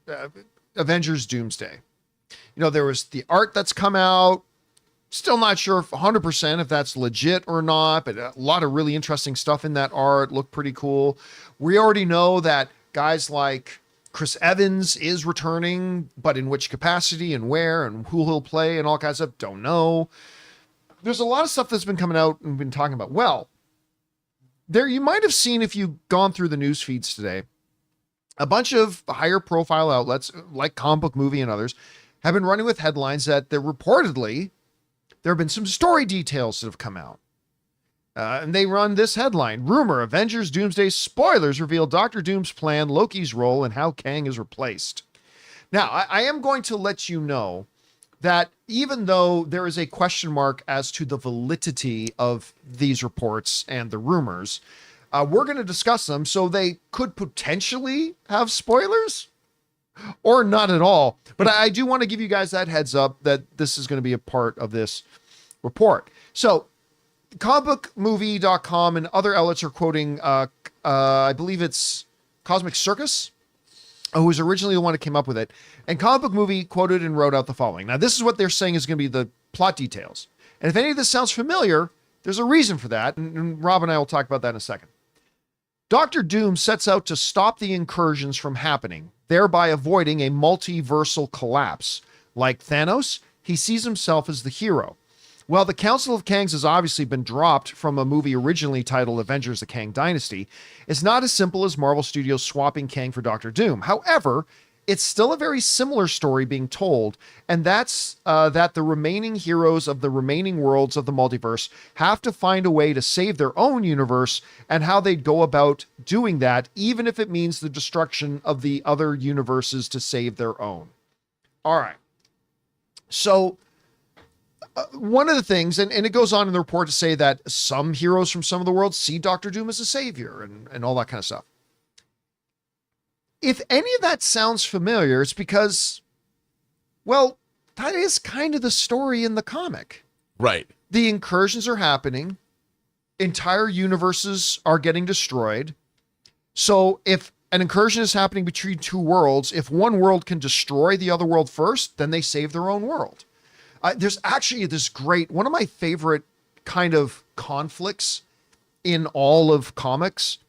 Speaker 1: Avengers Doomsday. There was the art that's come out. Still not sure 100% if that's legit or not, but a lot of really interesting stuff in that art. Looked pretty cool. We already know that guys like Chris Evans is returning, but in which capacity and where and who he'll play and all kinds of stuff, don't know. There's a lot of stuff that's been coming out and been talking about. Well, there you might have seen, if you've gone through the news feeds today, a bunch of higher profile outlets like Comic Book Movie and others have been running with headlines that reportedly there have been some story details that have come out. And they run this headline: rumor, Avengers Doomsday spoilers reveal Doctor Doom's plan, Loki's role, and how Kang is replaced. Now, I am going to let you know that even though there is a question mark as to the validity of these reports and the rumors, we're going to discuss them, so they could potentially have spoilers or not at all. But I do want to give you guys that heads up that this is going to be a part of this report. So comicbookmovie.com and other outlets are quoting, I believe it's Cosmic Circus, who was originally the one that came up with it. And Comic Book Movie quoted and wrote out the following. Now, this is what they're saying is going to be the plot details. And if any of this sounds familiar, there's a reason for that. And Rob and I will talk about that in a second. Doctor Doom sets out to stop the incursions from happening, thereby avoiding a multiversal collapse. Like Thanos, he sees himself as the hero. Well, the Council of Kangs has obviously been dropped from a movie originally titled Avengers: The Kang Dynasty. It's not as simple as Marvel Studios swapping Kang for Doctor Doom. However, it's still a very similar story being told, and that's that the remaining heroes of the remaining worlds of the multiverse have to find a way to save their own universe, and how they'd go about doing that, even if it means the destruction of the other universes to save their own. All right. So one of the things, and it goes on in the report to say that some heroes from some of the worlds see Doctor Doom as a savior and all that kind of stuff. If any of that sounds familiar, it's because, well, that is kind of the story in the comic.
Speaker 4: Right.
Speaker 1: The incursions are happening. Entire universes are getting destroyed. So if an incursion is happening between two worlds, if one world can destroy the other world first, then they save their own world. There's actually this great, one of my favorite kind of conflicts in all of comics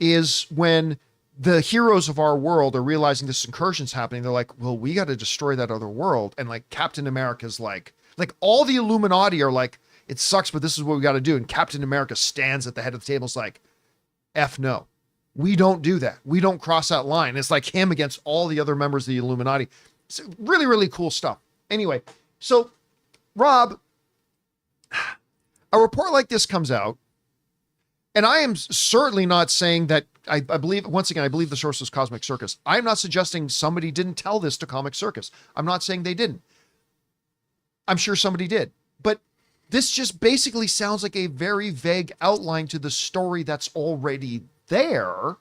Speaker 1: is when the heroes of our world are realizing this incursion's happening. They're like, well, we got to destroy that other world. And like Captain America's like all the Illuminati are like, it sucks, but this is what we got to do. And Captain America stands at the head of the table. It's like, F no, we don't do that. We don't cross that line. It's like him against all the other members of the Illuminati. It's really, really cool stuff. Anyway, so Rob, a report like this comes out, and I am certainly not saying that I believe, once again, I believe the source was Cosmic Circus. I'm not suggesting somebody didn't tell this to Comic Circus. I'm not saying they didn't. I'm sure somebody did. But this just basically sounds like a very vague outline to the story that's already there.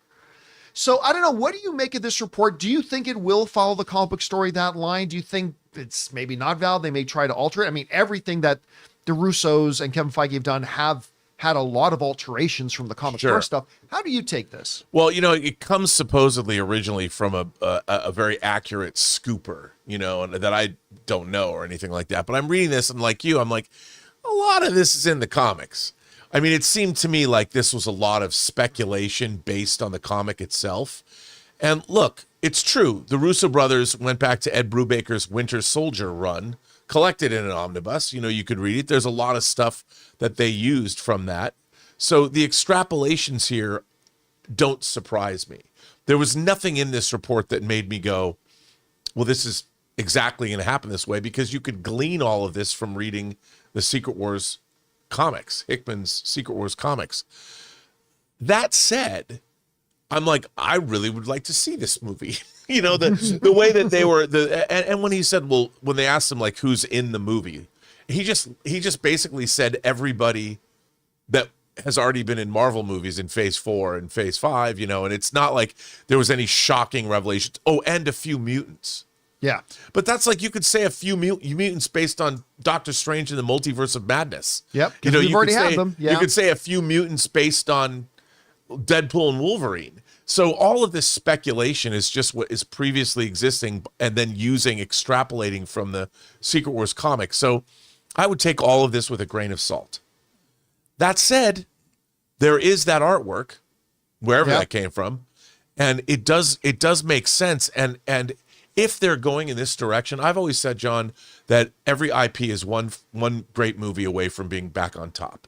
Speaker 1: So I don't know. What do you make of this report? Do you think it will follow the comic book story that line? Do you think it's maybe not valid? They may try to alter it. I mean, everything that the Russos and Kevin Feige have done have had a lot of alterations from the comic book stuff. How do you take this?
Speaker 4: Well, it comes supposedly originally from a very accurate scooper, that I don't know or anything like that. But I'm reading this and like you, I'm like, a lot of this is in the comics. I mean, it seemed to me like this was a lot of speculation based on the comic itself. And look, it's true. The Russo brothers went back to Ed Brubaker's Winter Soldier run, collected in an omnibus. You could read it. There's a lot of stuff that they used from that. So the extrapolations here don't surprise me. There was nothing in this report that made me go, well, this is exactly going to happen this way, because you could glean all of this from reading the Secret Wars comics, Hickman's Secret Wars comics. That said, I'm like, I really would like to see this movie. The way that they were, and when he said, well, when they asked him like who's in the movie, he just basically said everybody that has already been in Marvel movies in Phase 4 and Phase 5, and it's not like there was any shocking revelations. Oh, and a few mutants.
Speaker 1: Yeah.
Speaker 4: But that's like, you could say a few mutants based on Doctor Strange and the Multiverse of Madness.
Speaker 1: Yep. You've already had them. Yeah.
Speaker 4: You could say a few mutants based on Deadpool and Wolverine. So all of this speculation is just what is previously existing and then extrapolating from the Secret Wars comics. So I would take all of this with a grain of salt. That said, there is that artwork, wherever that came from, and it does make sense. And if they're going in this direction, I've always said, John, that every IP is one great movie away from being back on top.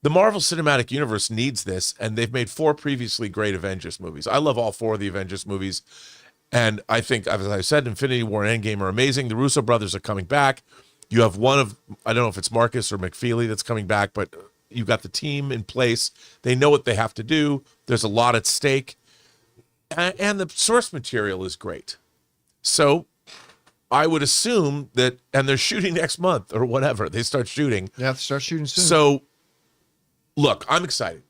Speaker 4: The Marvel Cinematic Universe needs this, and they've made 4 previously great Avengers movies. I love all 4 of the Avengers movies, and I think, as I said, Infinity War and Endgame are amazing. The Russo brothers are coming back. You have I don't know if it's Marcus or McFeely that's coming back, but you've got the team in place. They know what they have to do. There's a lot at stake, and the source material is great. So I would assume that, and they're shooting next month or whatever. They start shooting.
Speaker 1: Yeah, they start shooting soon.
Speaker 4: So, look, I'm excited.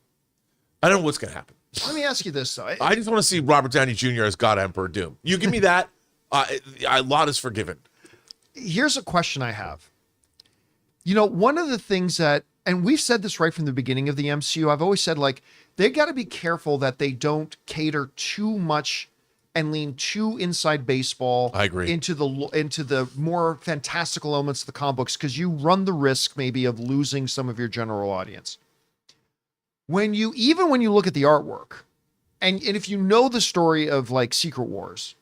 Speaker 4: I don't know what's going to happen.
Speaker 1: Let me ask you this, though.
Speaker 4: I just want to see Robert Downey Jr. as God Emperor Doom. You give me that, a lot is forgiven.
Speaker 1: Here's a question I have. One of the things that, and we've said this right from the beginning of the MCU, I've always said, like, they got to be careful that they don't cater too much and lean too inside baseball.
Speaker 4: I agree.
Speaker 1: Into the more fantastical elements of the comic books, because you run the risk maybe of losing some of your general audience. When you look at the artwork, and if you know the story of like Secret Wars,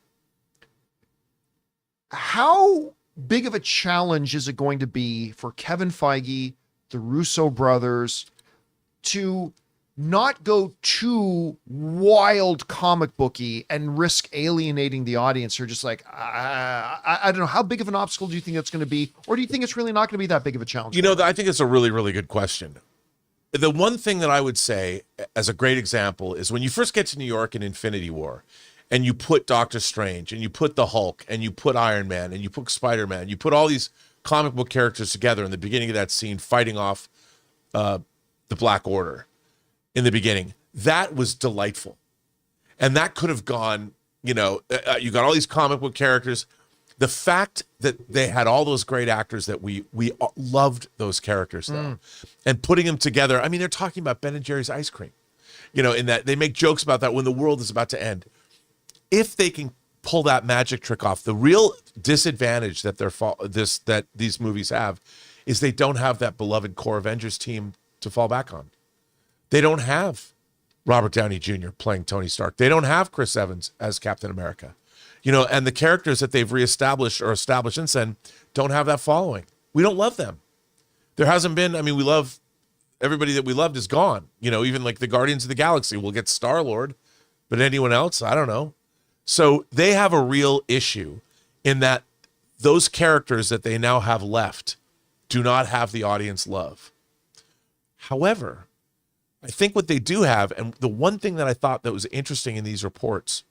Speaker 1: how big of a challenge is it going to be for Kevin Feige, the Russo brothers, to not go too wild comic booky and risk alienating the audience? Or just like, I don't know, how big of an obstacle do you think that's going to be? Or do you think it's really not going to be that big of a challenge?
Speaker 4: I think it's a really, really good question. The one thing that I would say as a great example is when you first get to New York in Infinity War, and you put Doctor Strange, and you put the Hulk, and you put Iron Man, and you put Spider-Man, you put all these comic book characters together in the beginning of that scene fighting off the Black Order in the beginning. That was delightful. And that could have gone, you got all these comic book characters. The fact that they had all those great actors that we loved those characters, though, and putting them together. I mean, they're talking about Ben and Jerry's ice cream, in that they make jokes about that when the world is about to end. If they can pull that magic trick off, the real disadvantage that these movies have is they don't have that beloved core Avengers team to fall back on. They don't have Robert Downey Jr. playing Tony Stark. They don't have Chris Evans as Captain America. And the characters that they've reestablished or established since then don't have that following. We don't love them. There hasn't been, we love, everybody that we loved is gone. Even like the Guardians of the Galaxy, we'll get Star-Lord, but anyone else, I don't know. So they have a real issue in that those characters that they now have left do not have the audience love. However, I think what they do have, and the one thing that I thought that was interesting in these reports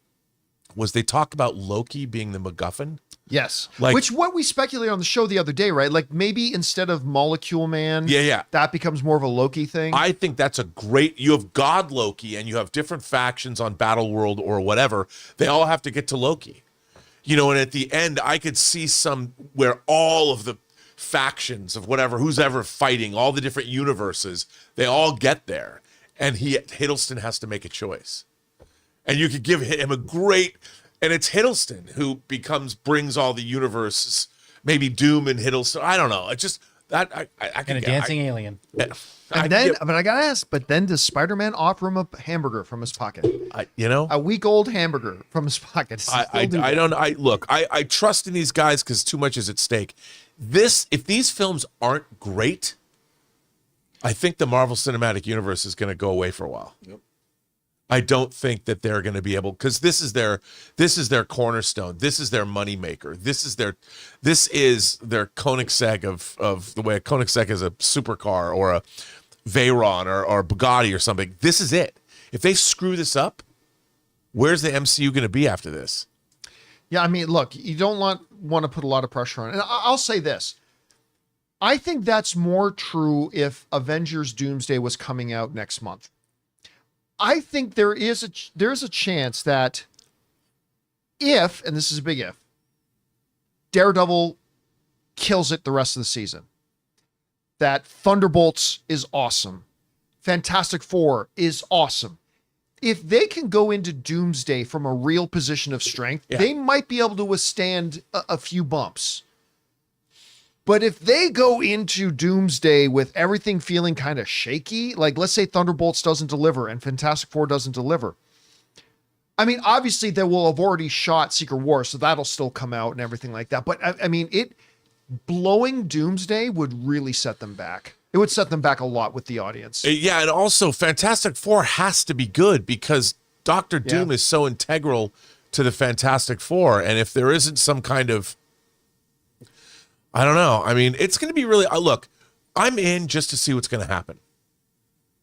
Speaker 4: was they talk about Loki being the MacGuffin.
Speaker 1: Yes.
Speaker 4: Like-
Speaker 1: Which what we speculated on the show the other day, right? Like maybe instead of Molecule Man,
Speaker 4: Yeah.
Speaker 1: that becomes more of a Loki thing.
Speaker 4: I think that's a great, you have God Loki and you have different factions on Battle World or whatever. They all have to get to Loki. You know, and at the end, I could see some where all of the factions of whatever, who's ever fighting, all the different universes, they all get there. And Hiddleston has to make a choice. And you could give him a great, and it's Hiddleston who brings all the universes, maybe Doom and Hiddleston. I don't know. It's just that I can
Speaker 3: And a dancing alien.
Speaker 1: but I gotta ask, but then does Spider-Man offer him a hamburger from his pocket? A week-old hamburger from his pocket.
Speaker 4: I trust in these guys because too much is at stake. If these films aren't great, I think the Marvel Cinematic Universe is going to go away for a while.
Speaker 2: Yep.
Speaker 4: I don't think that they're going to be able, because this is their cornerstone. This is their moneymaker. This is their Koenigsegg of the way a Koenigsegg is a supercar or a Veyron or Bugatti or something. This is it. If they screw this up, where's the MCU going to be after this?
Speaker 1: Yeah, I mean, look, you don't want to put a lot of pressure on it. And I'll say this. I think that's more true if Avengers Doomsday was coming out next month. I think there's a chance that if, and this is a big if, Daredevil kills it the rest of the season, that Thunderbolts is awesome, Fantastic Four is awesome. If they can go into Doomsday from a real position of strength, they might be able to withstand a few bumps. But if they go into Doomsday with everything feeling kind of shaky, like let's say Thunderbolts doesn't deliver and Fantastic Four doesn't deliver. I mean, obviously they will have already shot Secret War, so that'll still come out and everything like that. But I mean, blowing Doomsday would really set them back. It would set them back a lot with the audience.
Speaker 4: Yeah, and also Fantastic Four has to be good because Doctor Doom is so integral to the Fantastic Four. And if there isn't some kind of, I don't know. I mean, it's going to be really, look, I'm in just to see what's going to happen.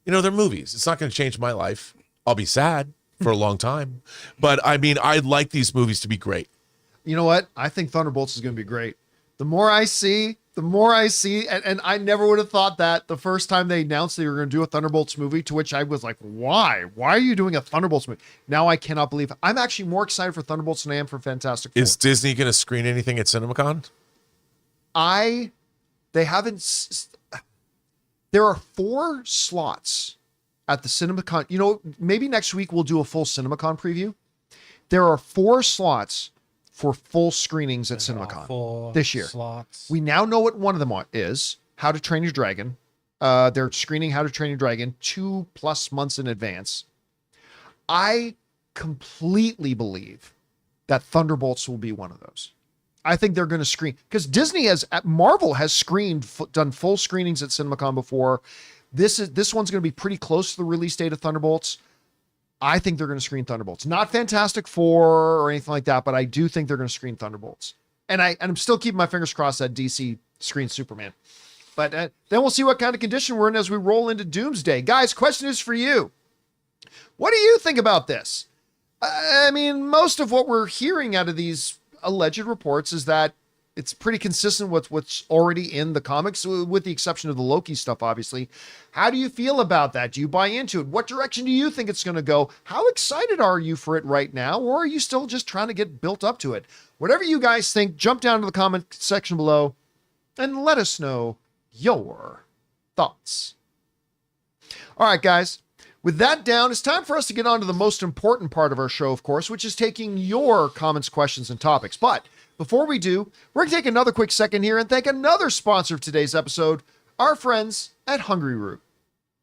Speaker 4: You know, they're movies. It's not going to change my life. I'll be sad for a long time. But I mean, I'd like these movies to be great.
Speaker 1: You know what? I think Thunderbolts is going to be great. The more I see, and I never would have thought that the first time they announced they were going to do a Thunderbolts movie, to which I was like, why? Why are you doing a Thunderbolts movie? Now I cannot believe it. I'm actually more excited for Thunderbolts than I am for Fantastic Four.
Speaker 4: Is Disney going to screen anything at CinemaCon?
Speaker 1: There are 4 slots at the CinemaCon. You know, maybe next week we'll do a full CinemaCon preview. There are 4 slots for full screenings at CinemaCon this year.
Speaker 3: Slots.
Speaker 1: We now know what one of them is, How to Train Your Dragon. They're screening How to Train Your Dragon 2+ months in advance. I completely believe that Thunderbolts will be one of those. I think they're going to screen, because Marvel has done full screenings at CinemaCon before. This one's going to be pretty close to the release date of Thunderbolts. I think they're going to screen Thunderbolts. Not Fantastic Four or anything like that, but I do think they're going to screen Thunderbolts. And I'm still keeping my fingers crossed that DC screens Superman. But then we'll see what kind of condition we're in as we roll into Doomsday. Guys, question is for you. What do you think about this? I mean, most of what we're hearing out of these alleged reports is that it's pretty consistent with what's already in the comics, with the exception of the Loki stuff, obviously. How do you feel about that? Do you buy into it? What direction do you think it's going to go? How excited are you for it right now? Or are you still just trying to get built up to it? Whatever you guys think, jump down to the comment section below and let us know your thoughts. All right, guys. With that down, it's time for us to get on to the most important part of our show, of course, which is taking your comments, questions, and topics. But before we do, we're going to take another quick second here and thank another sponsor of today's episode, our friends at Hungryroot.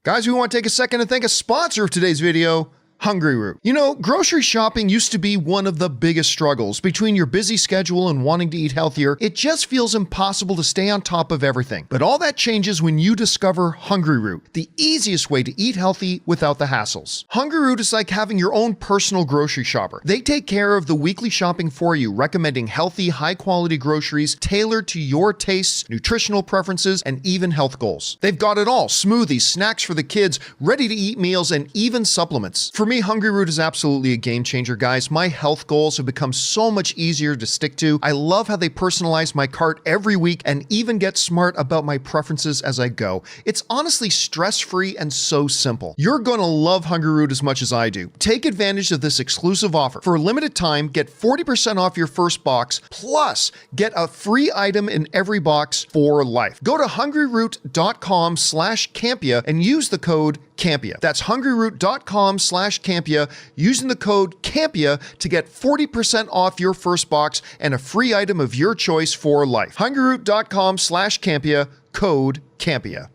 Speaker 1: Guys, we want to take a second and thank a sponsor of today's video, Hungryroot. You know, grocery shopping used to be one of the biggest struggles. Between your busy schedule and wanting to eat healthier, it just feels impossible to stay on top of everything. But all that changes when you discover Hungryroot, the easiest way to eat healthy without the hassles. Hungryroot is like having your own personal grocery shopper. They take care of the weekly shopping for you, recommending healthy, high-quality groceries tailored to your tastes, nutritional preferences, and even health goals. They've got it all: smoothies, snacks for the kids, ready-to-eat meals, and even supplements. For me, Hungryroot is absolutely a game changer, guys. My health goals have become so much easier to stick to. I love how they personalize my cart every week and even get smart about my preferences as I go. It's honestly stress-free and so simple. You're gonna love Hungryroot as much as I do. Take advantage of this exclusive offer. For a limited time, get 40% off your first box, plus get a free item in every box for life. Go to hungryroot.com/Campea and use the code Campea. That's hungryroot.com/Campea, using the code Campea to get 40% off your first box and a free item of your choice for life. hungryroot.com/Campea, code Campea.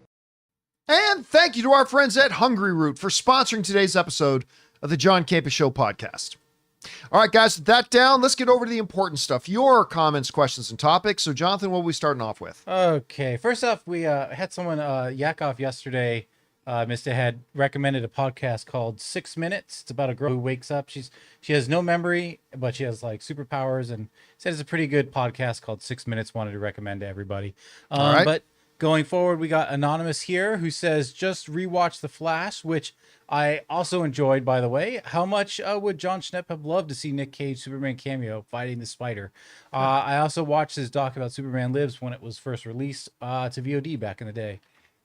Speaker 1: And thank you to our friends at Hungryroot for sponsoring today's episode of the John Campea Show podcast. All right, guys, with that down, let's get over to the important stuff. Your comments, questions, and topics. So, Jonathan, what are we starting off with?
Speaker 3: Okay. First off, we had someone yak off yesterday. Mr. had recommended a podcast called 6 Minutes. It's about a girl who wakes up. She has no memory, but she has like superpowers, and said it's a pretty good podcast called 6 Minutes. Wanted to recommend to everybody.
Speaker 1: All right.
Speaker 3: But going forward, we got Anonymous here who says, just rewatch The Flash, which I also enjoyed, by the way. How much would John Schnepp have loved to see Nick Cage Superman cameo fighting the Spider? I also watched his doc about Superman Lives when it was first released to VOD back in the day.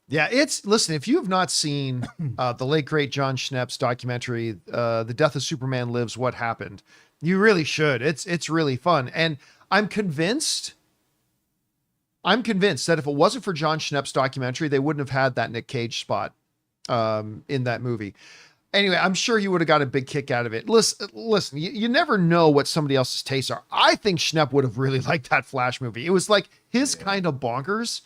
Speaker 1: Yeah, listen, if you have not seen the late, great John Schnepp's documentary, The Death of Superman Lives, What Happened, you really should. It's really fun. And I'm convinced that if it wasn't for John Schnepp's documentary, they wouldn't have had that Nick Cage spot in that movie. Anyway, I'm sure he would have got a big kick out of it. Listen, you never know what somebody else's tastes are. I think Schnepp would have really liked that Flash movie. It was like his kind of bonkers.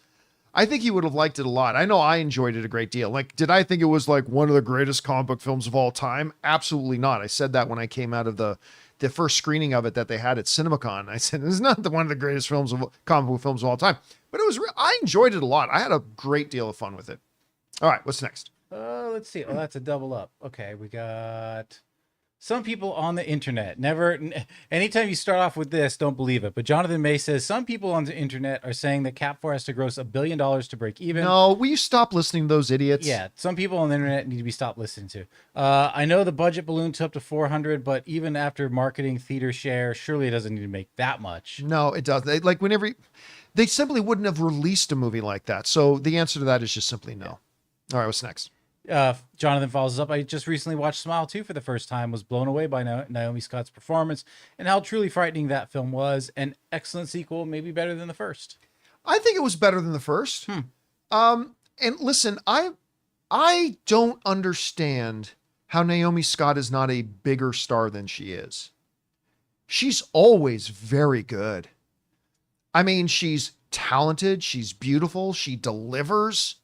Speaker 1: I think he would have liked it a lot. I know I enjoyed it a great deal. Like, did I think it was like one of the greatest comic book films of all time? Absolutely not. I said that when I came out of the first screening of it that they had at CinemaCon. I said, it's not one of the greatest comic book films of all time, but I enjoyed it a lot. I had a great deal of fun with it. All right, what's next?
Speaker 3: Let's see. Oh, that's a double up. Okay, we got some people on the internet. Anytime you start off with this, don't believe it. But Jonathan May says some people on the internet are saying that Cap 4 has to gross $1 billion to break even.
Speaker 1: No, will you stop listening to those idiots?
Speaker 3: Yeah, some people on the internet need to be stopped listening to. I know the budget ballooned to up to 400, but even after marketing, theater share, surely it doesn't need to make that much.
Speaker 1: No, it doesn't. They simply wouldn't have released a movie like that. So the answer to that is just simply no. All right, what's next?
Speaker 3: Jonathan follows up. I just recently watched Smile 2 for the first time, was blown away by Naomi Scott's performance and how truly frightening that film was. An excellent sequel, maybe better than the first.
Speaker 1: I think it was better than the first. And listen, I don't understand how Naomi Scott is not a bigger star than she is. She's always very good. I mean, she's talented, she's beautiful, she delivers.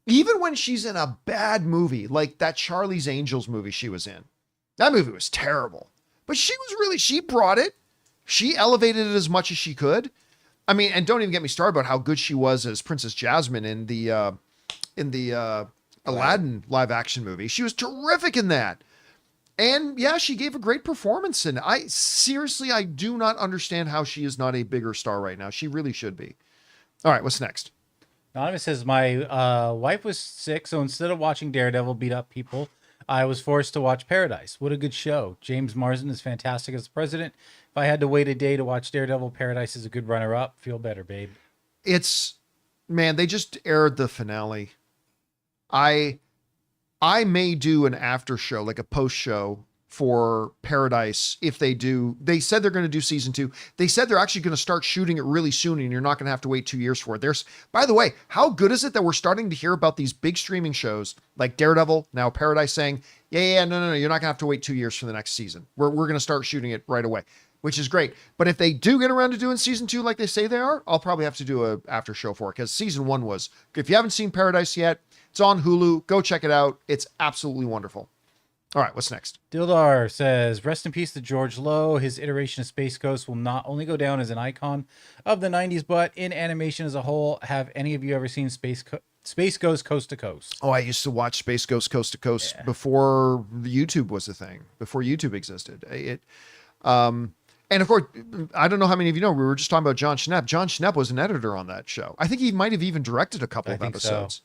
Speaker 1: Even when she's in a bad movie, like that Charlie's Angels movie she was in. That movie was terrible. But she brought it. She elevated it as much as she could. I mean, and don't even get me started about how good she was as Princess Jasmine in the Aladdin live action movie. She was terrific in that. And yeah, she gave a great performance. And I do not understand how she is not a bigger star right now. She really should be. All right, what's next?
Speaker 3: Anonymous says, my wife was sick, so instead of watching Daredevil beat up people, I was forced to watch Paradise. What a good show. James Marsden is fantastic as the president. If I had to wait a day to watch Daredevil, Paradise is a good runner-up. Feel better, babe.
Speaker 1: Man, they just aired the finale. I may do an after show, like a post show for Paradise if they do. They said they're going to do season 2. They said they're actually going to start shooting it really soon and you're not going to have to wait 2 years for it. By the way, how good is it that we're starting to hear about these big streaming shows like Daredevil, now Paradise, saying, no, you're not going to have to wait 2 years for the next season. We're going to start shooting it right away, which is great. But if they do get around to doing season 2 like they say they are, I'll probably have to do a after show for it, because season 1 was, if you haven't seen Paradise yet, it's on Hulu. Go check it out. It's absolutely wonderful. All right, what's next?
Speaker 3: Dildar says, rest in peace to George Lowe. His iteration of Space Ghost will not only go down as an icon of the 90s, but in animation as a whole. Have any of you ever seen Space Ghost Coast to Coast?
Speaker 1: Oh, I used to watch Space Ghost Coast to Coast before YouTube was a thing, before YouTube existed. And of course, I don't know how many of you know, we were just talking about John Schnepp. John Schnepp was an editor on that show. I think he might have even directed a couple of episodes.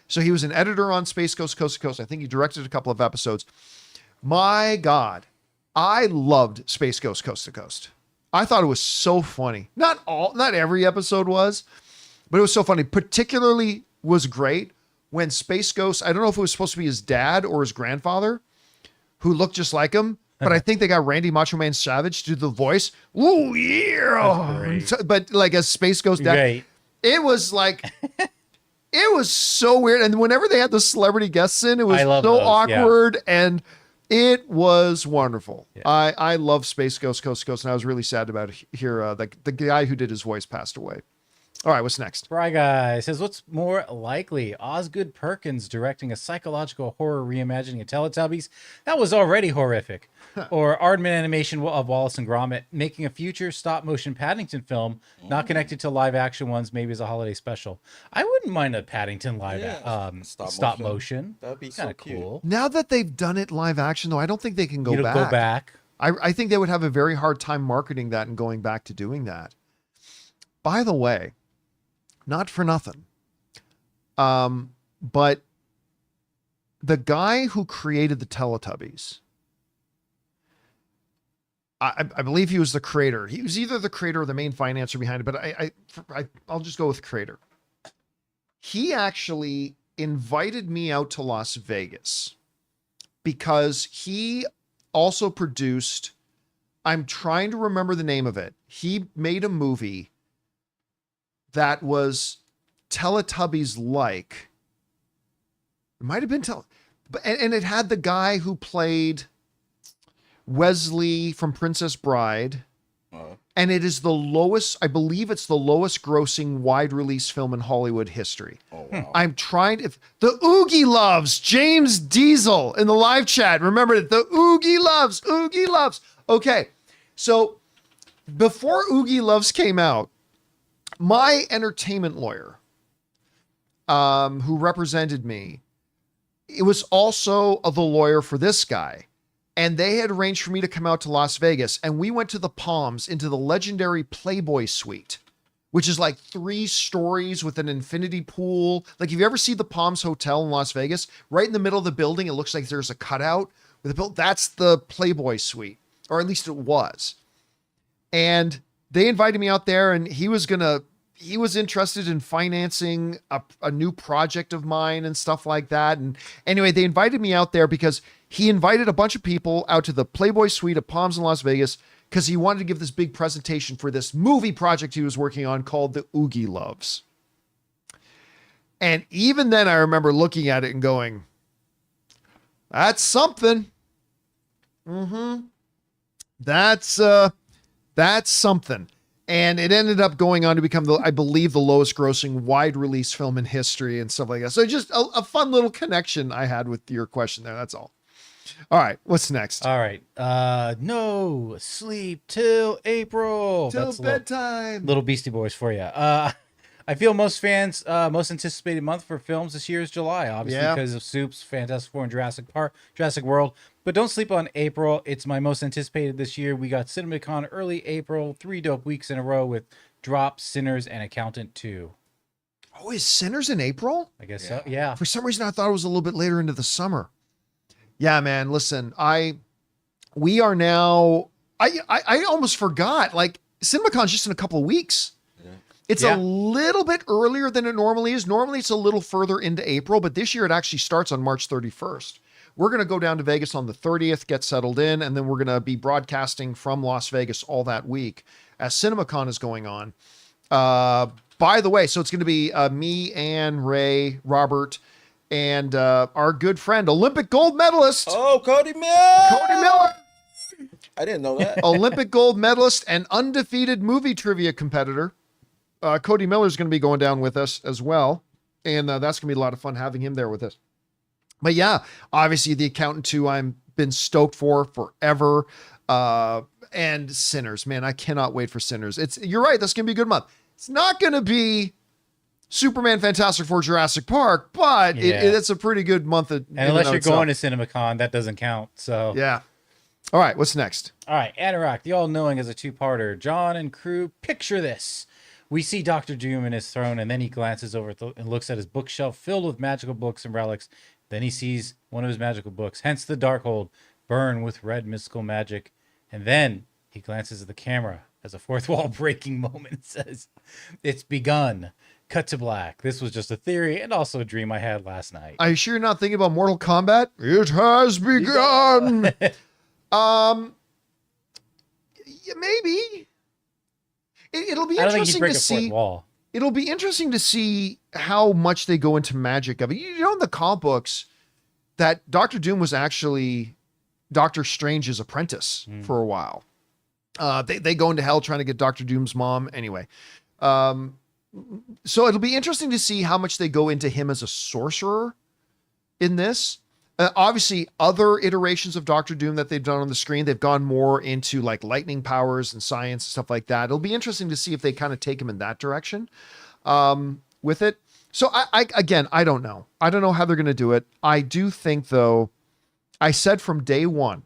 Speaker 1: So he was an editor on Space Ghost Coast to Coast. I think he directed a couple of episodes. My God, I loved Space Ghost Coast to Coast. I thought it was so funny. Not every episode was, but it was so funny. Particularly was great when Space Ghost, I don't know if it was supposed to be his dad or his grandfather, who looked just like him, but I think they got Randy Macho Man Savage to do the voice. Ooh, yeah. But like as Space Ghost dad,
Speaker 3: Right.
Speaker 1: it was like... It was so weird. And whenever they had the celebrity guests in, it was so awkward and it was wonderful. Yeah. I love Space Ghost Coast to Coast, and I was really sad about it here. The guy who did his voice passed away. All right, what's next?
Speaker 3: Fry Guy says, what's more likely? Osgood Perkins directing a psychological horror reimagining of Teletubbies that was already horrific. Or Aardman Animation of Wallace and Gromit making a future stop-motion Paddington film not connected to live-action ones, maybe as a holiday special. I wouldn't mind a Paddington stop motion.
Speaker 2: That'd be
Speaker 3: kind of
Speaker 2: so
Speaker 3: cool.
Speaker 1: Now that they've done it live action, though, I don't think they can go back.
Speaker 3: Go back.
Speaker 1: I think they would have a very hard time marketing that and going back to doing that. By the way, not for nothing, but the guy who created the Teletubbies, I believe he was the creator. He was either the creator or the main financer behind it, but I'll just go with creator. He actually invited me out to Las Vegas because he also produced, I'm trying to remember the name of it. He made a movie that was Teletubbies like. It might have been and it had the guy who played Wesley from Princess Bride. And it is the lowest, I believe it's the lowest grossing wide release film in Hollywood history.
Speaker 2: Oh, wow.
Speaker 1: I'm trying to, the Oogie Loves, James Diesel in the live chat. Remember it, the Oogie Loves. Okay. So before Oogie Loves came out, my entertainment lawyer, who represented me, it was also the lawyer for this guy. And they had arranged for me to come out to Las Vegas. And we went to the Palms into the legendary Playboy Suite, which is like 3 stories with an infinity pool. Like if you ever see the Palms Hotel in Las Vegas, right in the middle of the building, it looks like there's a cutout with a build. That's the Playboy Suite, or at least it was. And they invited me out there, and he was interested in financing a new project of mine and stuff like that. And anyway, they invited me out there because he invited a bunch of people out to the Playboy Suite of Palms in Las Vegas because he wanted to give this big presentation for this movie project he was working on called The Oogie Loves. And even then I remember looking at it and going, that's something. That's something. And it ended up going on to become, I believe, the lowest grossing wide release film in history and stuff like that. So just a fun little connection I had with your question there. That's all. All right. What's next?
Speaker 3: All right. No sleep till April.
Speaker 1: Till bedtime.
Speaker 3: Little Beastie Boys for you. I feel most fans' most anticipated month for films this year is July, obviously, because of Soups, Fantastic Four, and Jurassic World. But don't sleep on April. It's my most anticipated this year. We got CinemaCon early April, 3 dope weeks in a row with Drop, Sinners, and Accountant 2.
Speaker 1: Oh, is Sinners in April?
Speaker 3: I guess so. Yeah.
Speaker 1: For some reason, I thought it was a little bit later into the summer. Yeah, man. Listen, we are now. I almost forgot. Like CinemaCon's just in a couple of weeks. It's a little bit earlier than it normally is. Normally, it's a little further into April, but this year it actually starts on March 31st. We're going to go down to Vegas on the 30th, get settled in, and then we're going to be broadcasting from Las Vegas all that week as CinemaCon is going on. By the way, so it's going to be me, Ann, Ray, Robert, and our good friend, Olympic gold medalist.
Speaker 2: Oh, Cody Miller.
Speaker 1: Cody Miller.
Speaker 2: I didn't know that.
Speaker 1: Olympic gold medalist and undefeated movie trivia competitor. Cody Miller is going to be going down with us as well. And that's going to be a lot of fun having him there with us. But yeah, obviously The Accountant 2, I'm been stoked for forever. And Sinners, man, I cannot wait for Sinners. You're right. That's going to be a good month. It's not going to be Superman, Fantastic Four, Jurassic Park, but it's a pretty good month. And
Speaker 3: unless you're going to CinemaCon, that doesn't count. So
Speaker 1: yeah. All right. What's next?
Speaker 3: All right. Anorak, the all-knowing, is a two-parter. John and crew, picture this. We see Dr. Doom in his throne, and then he glances over and looks at his bookshelf filled with magical books and relics. Then he sees one of his magical books, hence the Darkhold, burn with red mystical magic. And then he glances at the camera as a fourth wall breaking moment says, "It's begun." Cut to black. This was just a theory and also a dream I had last night.
Speaker 1: Are you sure you're not thinking about Mortal Kombat? It has begun. Yeah, maybe. It'll be interesting to see. Wall. It'll be interesting to see how much they go into magic of it. You know, in the comic books, that Doctor Doom was actually Doctor Strange's apprentice for a while. They go into hell trying to get Doctor Doom's mom. Anyway, so it'll be interesting to see how much they go into him as a sorcerer in this. Obviously, other iterations of Doctor Doom that they've done on the screen, they've gone more into like lightning powers and science and stuff like that. It'll be interesting to see if they kind of take him in that direction with it. So I don't know. I don't know how they're going to do it. I do think, though, I said from day one,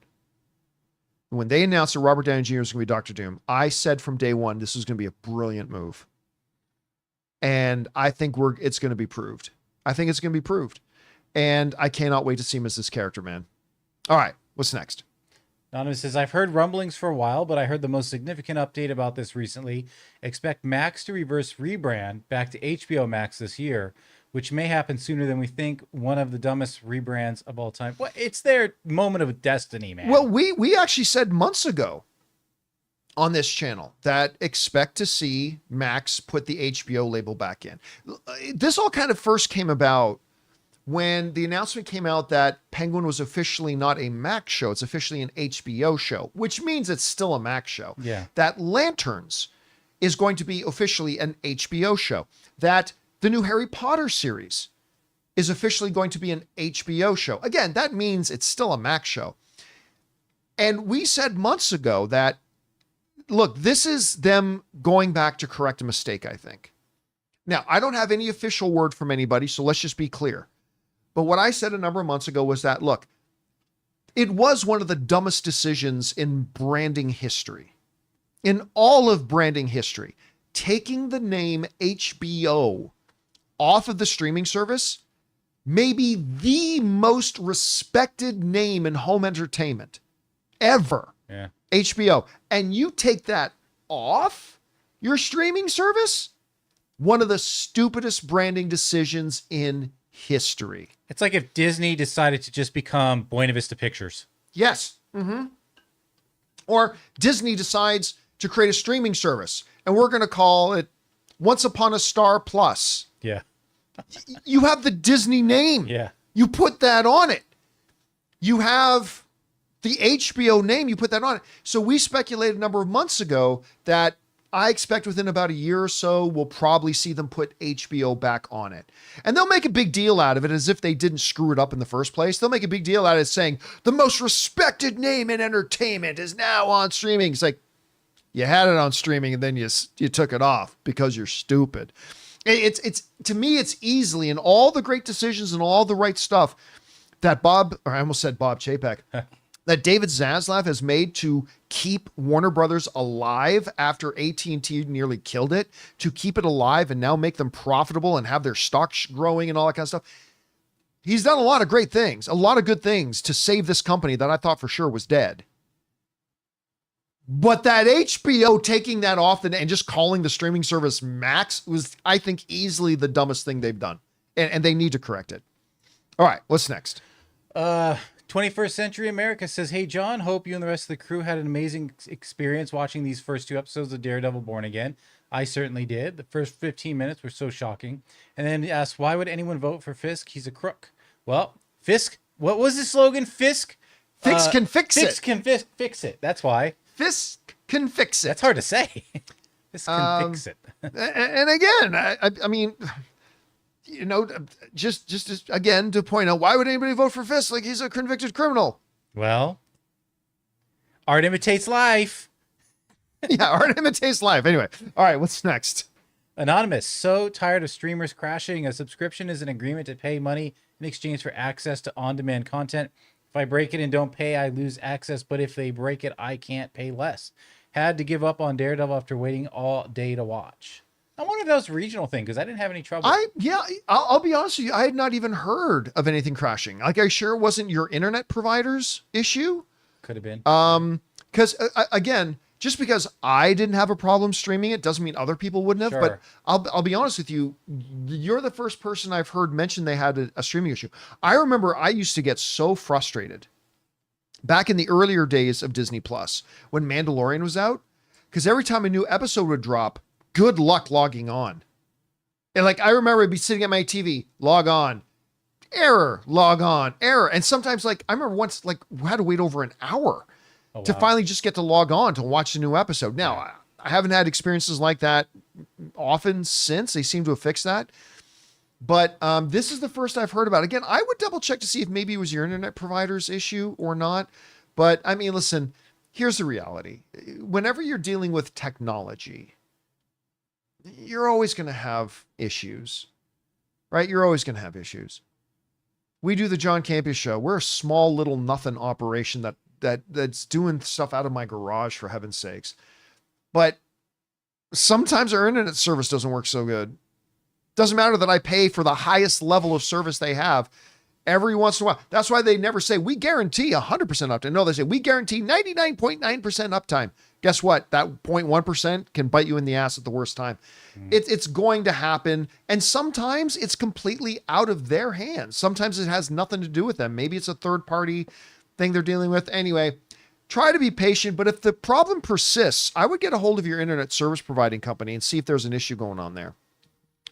Speaker 1: when they announced that Robert Downey Jr. was going to be Doctor Doom, I said from day one, this was going to be a brilliant move. And I think it's going to be proved. I think it's going to be proved. And I cannot wait to see him as this character, man. All right, what's next?
Speaker 3: Anonymous says, I've heard rumblings for a while, but I heard the most significant update about this recently. Expect Max to reverse rebrand back to HBO Max this year, which may happen sooner than we think. One of the dumbest rebrands of all time. Well, it's their moment of destiny, man.
Speaker 1: Well, we actually said months ago on this channel that expect to see Max put the HBO label back in. This all kind of first came about when the announcement came out that Penguin was officially not a Max show, it's officially an HBO show, which means it's still a Max show.
Speaker 3: Yeah.
Speaker 1: That Lanterns is going to be officially an HBO show. That the new Harry Potter series is officially going to be an HBO show. Again, that means it's still a Max show. And we said months ago that, look, this is them going back to correct a mistake, I think. Now, I don't have any official word from anybody, so let's just be clear. But what I said a number of months ago was that, look, it was one of the dumbest decisions in branding history. In all of branding history, taking the name HBO off of the streaming service may be the most respected name in home entertainment ever.
Speaker 3: Yeah.
Speaker 1: HBO. And you take that off your streaming service? One of the stupidest branding decisions in history.
Speaker 3: It's like if Disney decided to just become Buena Vista Pictures.
Speaker 1: Yes. Mm-hmm. Or Disney decides to create a streaming service and we're going to call it Once Upon a Star Plus.
Speaker 3: Yeah.
Speaker 1: You have the Disney name.
Speaker 3: Yeah.
Speaker 1: You put that on it. You have the HBO name. You put that on it. So we speculated a number of months ago that I expect within about a year or so, we'll probably see them put HBO back on it. And they'll make a big deal out of it as if they didn't screw it up in the first place. They'll make a big deal out of it saying, the most respected name in entertainment is now on streaming. It's like, you had it on streaming and then you took it off because you're stupid. It's to me, it's easily, in all the great decisions and all the right stuff that I almost said Bob Chapek, that David Zaslav has made to keep Warner Brothers alive after AT&T nearly killed it, to keep it alive and now make them profitable and have their stock growing and all that kind of stuff. He's done a lot of great things, a lot of good things to save this company that I thought for sure was dead. But that HBO taking that off and just calling the streaming service Max was, I think, easily the dumbest thing they've done. And they need to correct it. All right, what's next?
Speaker 3: 21st Century America says, hey, John, hope you and the rest of the crew had an amazing experience watching these first 2 episodes of Daredevil Born Again. I certainly did. The first 15 minutes were so shocking. And then asked, why would anyone vote for Fisk? He's a crook. Well, Fisk, what was the slogan? Fisk?
Speaker 1: Fisk can fix it.
Speaker 3: Fisk can fix it. That's why.
Speaker 1: Fisk can fix it.
Speaker 3: That's hard to say. Fisk can fix it.
Speaker 1: And again, I mean, you know, just again to point out, why would anybody vote for Fisk? Like, he's a convicted criminal.
Speaker 3: Well, art imitates life.
Speaker 1: Yeah, art imitates life. Anyway, all right, what's next?
Speaker 3: Anonymous, so tired of streamers crashing. A subscription is an agreement to pay money in exchange for access to on-demand content. If I break it and don't pay, I lose access, but if they break it, I can't pay less. Had to give up on Daredevil after waiting all day to watch. I wonder if that was a regional thing, because I didn't have any trouble.
Speaker 1: I'll be honest with you. I had not even heard of anything crashing. Like, I sure it wasn't your internet provider's issue.
Speaker 3: Could have been.
Speaker 1: Because again, just because I didn't have a problem streaming it doesn't mean other people wouldn't have.
Speaker 3: Sure.
Speaker 1: But I'll be honest with you, you're the first person I've heard mention they had a streaming issue. I remember I used to get so frustrated back in the earlier days of Disney Plus when Mandalorian was out, because every time a new episode would drop, good luck logging on. And like, I remember I'd be sitting at my TV, log on, error, log on, error. And sometimes, like, I remember once, like, we had to wait over an hour to finally just get to log on to watch the new episode. Now, I haven't had experiences like that often since. They seem to have fixed that. But this is the first I've heard about it. Again, I would double check to see if maybe it was your internet provider's issue or not. But I mean, listen, here's the reality. Whenever you're dealing with technology, you're always going to have issues, right? You're always going to have issues. We do the John Campea Show. We're a small little nothing operation that's doing stuff out of my garage, for heaven's sakes. But sometimes our internet service doesn't work so good. Doesn't matter that I pay for the highest level of service they have every once in a while. That's why they never say, we guarantee 100% uptime. No, they say, we guarantee 99.9% uptime. Guess what? That 0.1% can bite you in the ass at the worst time. It's going to happen. And sometimes it's completely out of their hands. Sometimes it has nothing to do with them. Maybe it's a third party thing they're dealing with. Anyway, try to be patient. But if the problem persists, I would get a hold of your internet service providing company and see if there's an issue going on there.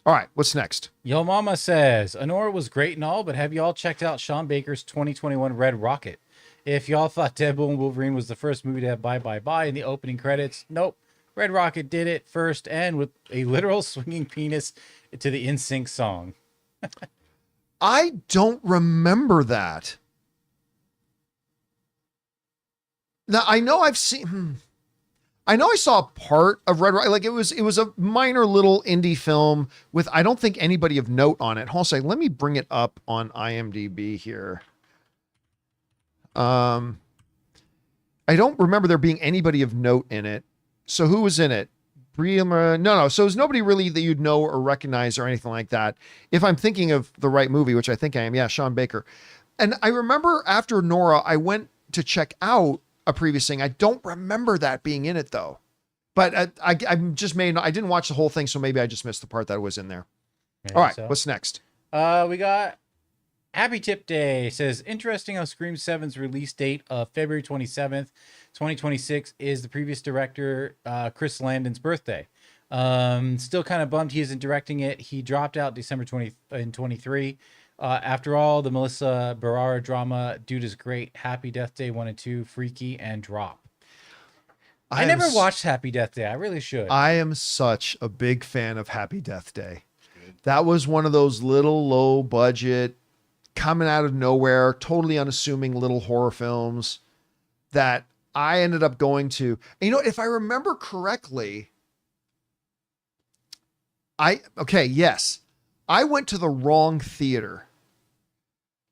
Speaker 1: All right, what's next?
Speaker 3: Yo Mama says, Honora was great and all, but have y'all checked out Sean Baker's 2021 Red Rocket? If y'all thought Deadpool and Wolverine was the first movie to have Bye Bye Bye in the opening credits, nope. Red Rocket did it first and with a literal swinging penis to the NSYNC song.
Speaker 1: I don't remember that. Now, I know I've seen... I know I saw a part of Red Rocket. Like, it was a minor little indie film with, I don't think anybody of note on it. Hold on a second. Let me bring it up on IMDb here. I don't remember there being anybody of note in it. So who was in it? No. So it was nobody really that you'd know or recognize or anything like that. If I'm thinking of the right movie, which I think I am. Yeah, Sean Baker. And I remember after Nora, I went to check out a previous thing. I don't remember that being in it though, but I didn't watch the whole thing. So maybe I just missed the part that was in there.
Speaker 3: Maybe
Speaker 1: all right.
Speaker 3: so.
Speaker 1: What's next?
Speaker 3: We got Happy Tip Day. Says, interesting how Scream 7's release date of February 27th, 2026 is the previous director, Chris Landon's birthday. Still kind of bummed he isn't directing it. He dropped out December 23. After all, the Melissa Barrera drama, dude is great. Happy Death Day 1 and 2, Freaky, and Drop. I never watched Happy Death Day. I really should.
Speaker 1: I am such a big fan of Happy Death Day. That was one of those little low budget, coming out of nowhere, totally unassuming little horror films that I ended up going to. And you know, if I remember correctly, yes. I went to the wrong theater,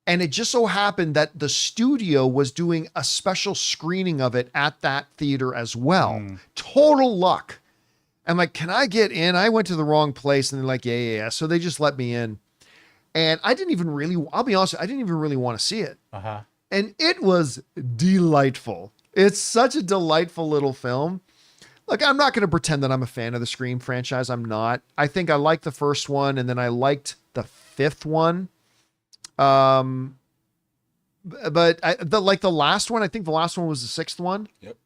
Speaker 1: and it just so happened that the studio was doing a special screening of it at that theater as well. Total luck. I'm like, can I get in? I went to the wrong place, and they're like, yeah. So they just let me in. And I didn't even really, I'll be honest, I didn't even really want to see it. And it was delightful. It's such a delightful little film. Look, I'm not going to pretend that I'm a fan of the Scream franchise. I'm not. I think I liked the first one, and then I liked the fifth one. But the last one, I think the last one was the sixth one.
Speaker 2: Yep.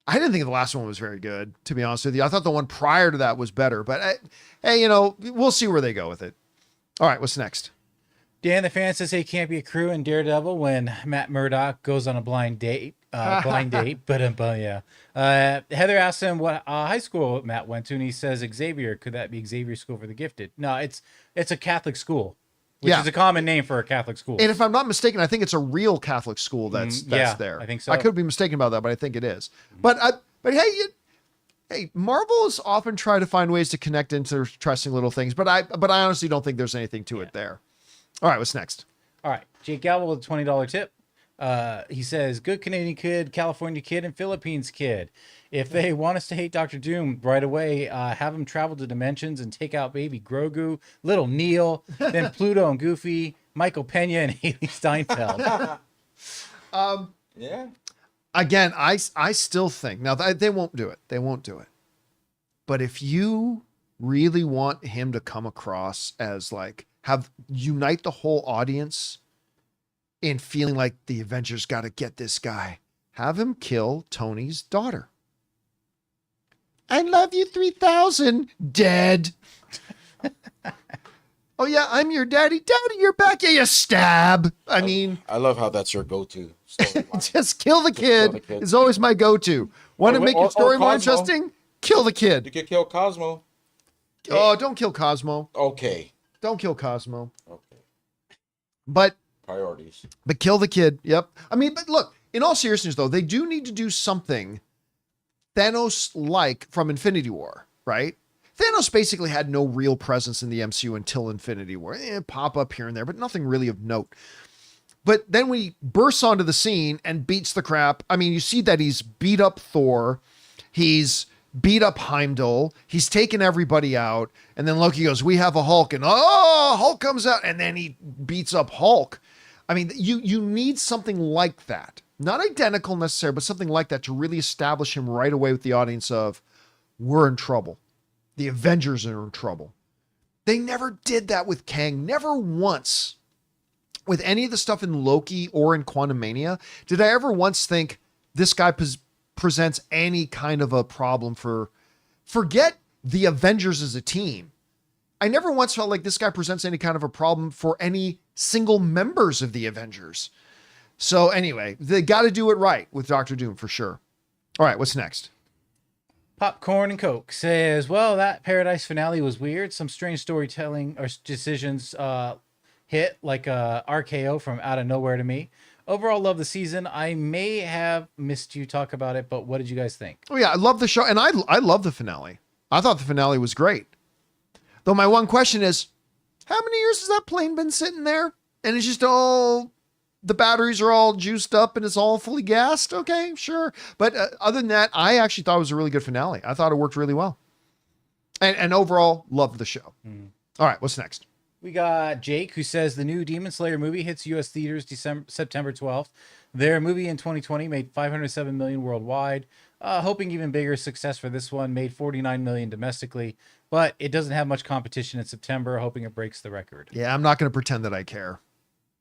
Speaker 1: I didn't think the last one was very good, to be honest with you. I thought the one prior to that was better. But hey, you know, we'll see where they go with it. All right, what's next?
Speaker 3: Dan the fan says, hey, can't be a crew in Daredevil when Matt Murdock goes on a blind date. But yeah. Heather asked him what high school Matt went to, and he says Xavier. Could that be Xavier School for the Gifted? No, it's a Catholic school. which
Speaker 1: Yeah.
Speaker 3: is a common name for a Catholic school.
Speaker 1: And if I'm not mistaken, I think it's a real Catholic school that's
Speaker 3: yeah,
Speaker 1: there.
Speaker 3: I think so.
Speaker 1: I could be mistaken about that, but I think it is. But hey, Marvel has often tried to find ways to connect interesting little things, but I honestly don't think there's anything to it there. All right, what's next?
Speaker 3: All right, Jake Galvin with a $20 tip. He says, good Canadian kid, California kid, and Philippines kid. If they want us to hate Doctor Doom right away, have him travel to dimensions and take out baby Grogu, little Neil, then Pluto and Goofy, Michael Pena and Haley Steinfeld.
Speaker 2: Yeah.
Speaker 1: Again, I still think now they won't do it. They won't do it. But if you really want him to come across as like unite the whole audience in feeling like the Avengers got to get this guy, have him kill Tony's daughter. I love you 3000, dead. Oh yeah, I'm your daddy. Daddy, you're back. Yeah, you stab. I mean,
Speaker 2: I love how that's your go-to storyline.
Speaker 1: just kill the kid.
Speaker 2: kill the kid.
Speaker 1: Is always my go-to. Want to make your story more
Speaker 2: Cosmo.
Speaker 1: interesting? Kill the
Speaker 2: You
Speaker 1: kid.
Speaker 2: could kill Cosmo.
Speaker 1: Oh, don't kill Cosmo.
Speaker 2: Okay.
Speaker 1: Don't kill Cosmo.
Speaker 2: Okay.
Speaker 1: But
Speaker 2: Priorities.
Speaker 1: kill the kid. Yep. I mean, but look, in all seriousness though, they do need to do something Thanos-like from Infinity War, right? Thanos basically had no real presence in the MCU until Infinity War. Pop up here and there, but nothing really of note. But then when he bursts onto the scene and beats the crap, I mean, you see that he's beat up Thor, he's beat up Heimdall, he's taken everybody out, and then Loki goes, we have a Hulk, and Hulk comes out, and then he beats up Hulk. I mean, you need something like that. Not identical necessarily, but something like that to really establish him right away with the audience of, we're in trouble. The Avengers are in trouble. They never did that with Kang. Never once. With any of the stuff in Loki or in Quantumania, did I ever once think this guy presents any kind of a problem forget the Avengers as a team. I never once felt like this guy presents any kind of a problem for any single members of the Avengers. So anyway, they got to do it right with Doctor Doom for sure. All right, what's next?
Speaker 3: Popcorn and Coke says, well, that Paradise finale was weird. Some strange storytelling or decisions hit like a RKO from out of nowhere to me. Overall, love the season. I may have missed you talk about it, but what did you guys think?
Speaker 1: Oh yeah, I love the show, and I love the finale. I thought the finale was great. Though my one question is, how many years has that plane been sitting there? And it's just all, the batteries are all juiced up and it's all fully gassed. Okay, sure. But other than that, I actually thought it was a really good finale. I thought it worked really well. And overall, loved the show. All right, what's next?
Speaker 3: We got Jake, who says the new Demon Slayer movie hits U.S. theaters September 12th. Their movie in 2020 made $507 million worldwide. Hoping even bigger success for this one, made $49 million domestically, but it doesn't have much competition in September. Hoping it breaks the record.
Speaker 1: Yeah, I'm not going to pretend that I care.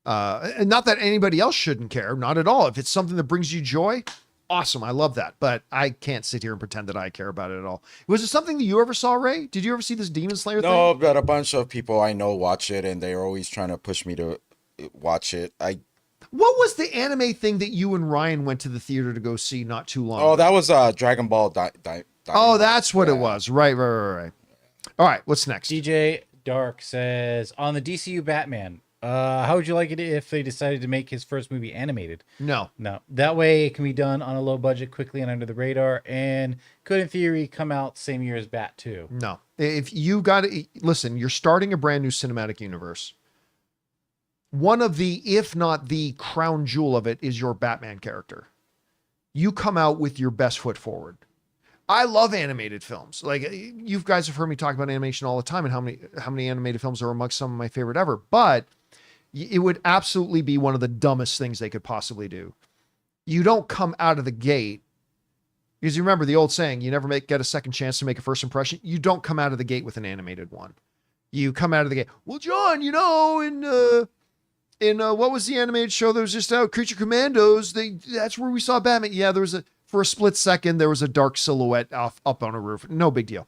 Speaker 1: And not that anybody else shouldn't care, not at all. If it's something that brings you joy, awesome. I love that. But I can't sit here and pretend that I care about it at all. Was it something that you ever saw, Ray? Did you ever see this Demon Slayer thing?
Speaker 2: No, but a bunch of people I know watch it, and they're always trying to push me to watch it.
Speaker 1: What was the anime thing that you and Ryan went to the theater to go see not too long ago?
Speaker 2: Oh, that was Dragon Ball.
Speaker 1: Oh, that's what it was. Right. All right, what's next?
Speaker 3: DJ Dark says, on the DCU Batman, how would you like it if they decided to make his first movie animated?
Speaker 1: No.
Speaker 3: That way it can be done on a low budget, quickly and under the radar, and could in theory come out same year as Bat 2.
Speaker 1: No. If you got to listen, you're starting a brand new cinematic universe. One of the, if not the crown jewel of it, is your Batman character. You come out with your best foot forward. I love animated films. Like, you guys have heard me talk about animation all the time and how many animated films are amongst some of my favorite ever. But it would absolutely be one of the dumbest things they could possibly do. You don't come out of the gate, because you remember the old saying, you never get a second chance to make a first impression. You don't come out of the gate with an animated one. You come out of the gate. Well, John, in what was the animated show that was just out? Creature Commandos. That's where we saw Batman. Yeah, for a split second, there was a dark silhouette up on a roof. No big deal.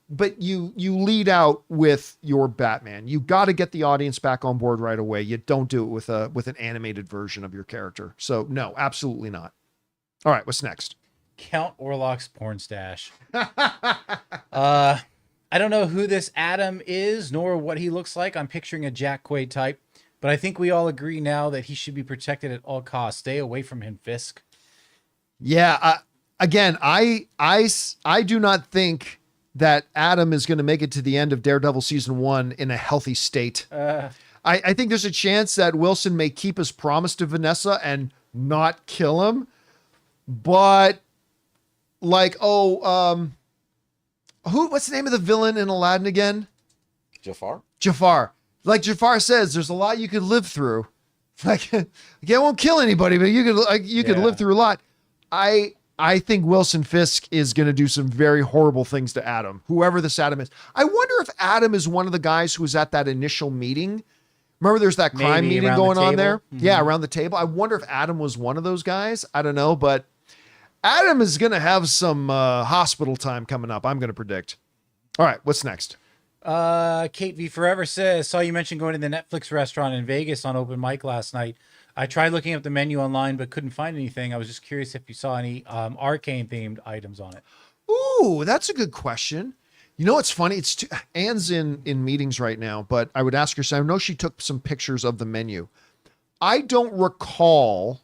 Speaker 1: But you lead out with your Batman. You got to get the audience back on board right away. You don't do it with an animated version of your character. So no, absolutely not. All right, what's next?
Speaker 3: Count Orlok's porn stash. I don't know who this Adam is, nor what he looks like. I'm picturing a Jack Quaid type, but I think we all agree now that he should be protected at all costs. Stay away from him, Fisk.
Speaker 1: Yeah. Again, I do not think that Adam is going to make it to the end of Daredevil season 1 in a healthy state. I think there's a chance that Wilson may keep his promise to Vanessa and not kill him, but like, what's the name of the villain in Aladdin again? Jafar. Like Jafar says, there's a lot you could live through. Like, I won't kill anybody, but you could live through a lot. I think Wilson Fisk is going to do some very horrible things to Adam, whoever this Adam is. I wonder if Adam is one of the guys who was at that initial meeting. Remember, there's that crime meeting going on there? Mm-hmm. Yeah, around the table. I wonder if Adam was one of those guys. I don't know, but Adam is going to have some hospital time coming up, I'm going to predict. All right, what's next?
Speaker 3: Kate V Forever says, saw you mention going to the Netflix restaurant in Vegas on open mic last night. I tried looking up the menu online, but couldn't find anything. I was just curious if you saw any arcane themed items on it.
Speaker 1: Ooh, that's a good question. You know what's funny? Anne's in meetings right now, but I would ask her. So I know she took some pictures of the menu. I don't recall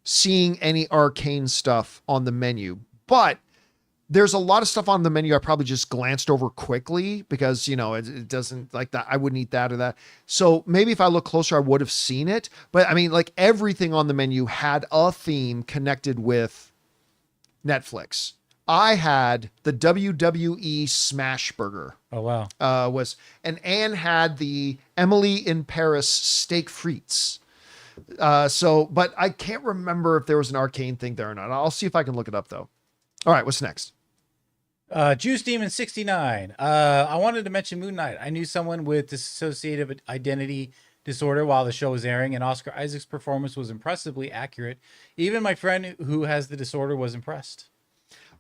Speaker 1: seeing any arcane stuff on the menu, but there's a lot of stuff on the menu I probably just glanced over quickly because, it doesn't like that. I wouldn't eat that or that. So maybe if I look closer, I would have seen it. But I mean, like everything on the menu had a theme connected with Netflix. I had the WWE Smash Burger.
Speaker 3: Oh, wow.
Speaker 1: And Anne had the Emily in Paris steak frites. But I can't remember if there was an arcane thing there or not. I'll see if I can look it up though. All right, what's next?
Speaker 3: Juice Demon 69. I wanted to mention Moon Knight. I knew someone with dissociative identity disorder while the show was airing, and Oscar Isaac's performance was impressively accurate. Even my friend who has the disorder was impressed.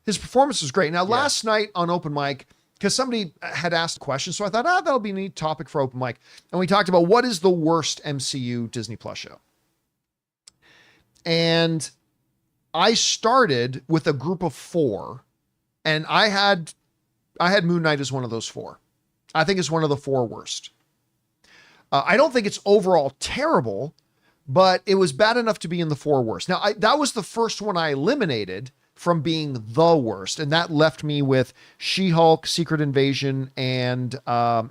Speaker 1: His performance was great. Now, last night on open mic, because somebody had asked a question, so I thought, that'll be a neat topic for open mic. And we talked about what is the worst MCU Disney Plus show. And I started with a group of 4, and I had Moon Knight as one of those 4. I think it's one of the 4 worst. I don't think it's overall terrible, but it was bad enough to be in the 4 worst. Now, that was the first one I eliminated from being the worst, and that left me with She-Hulk, Secret Invasion, and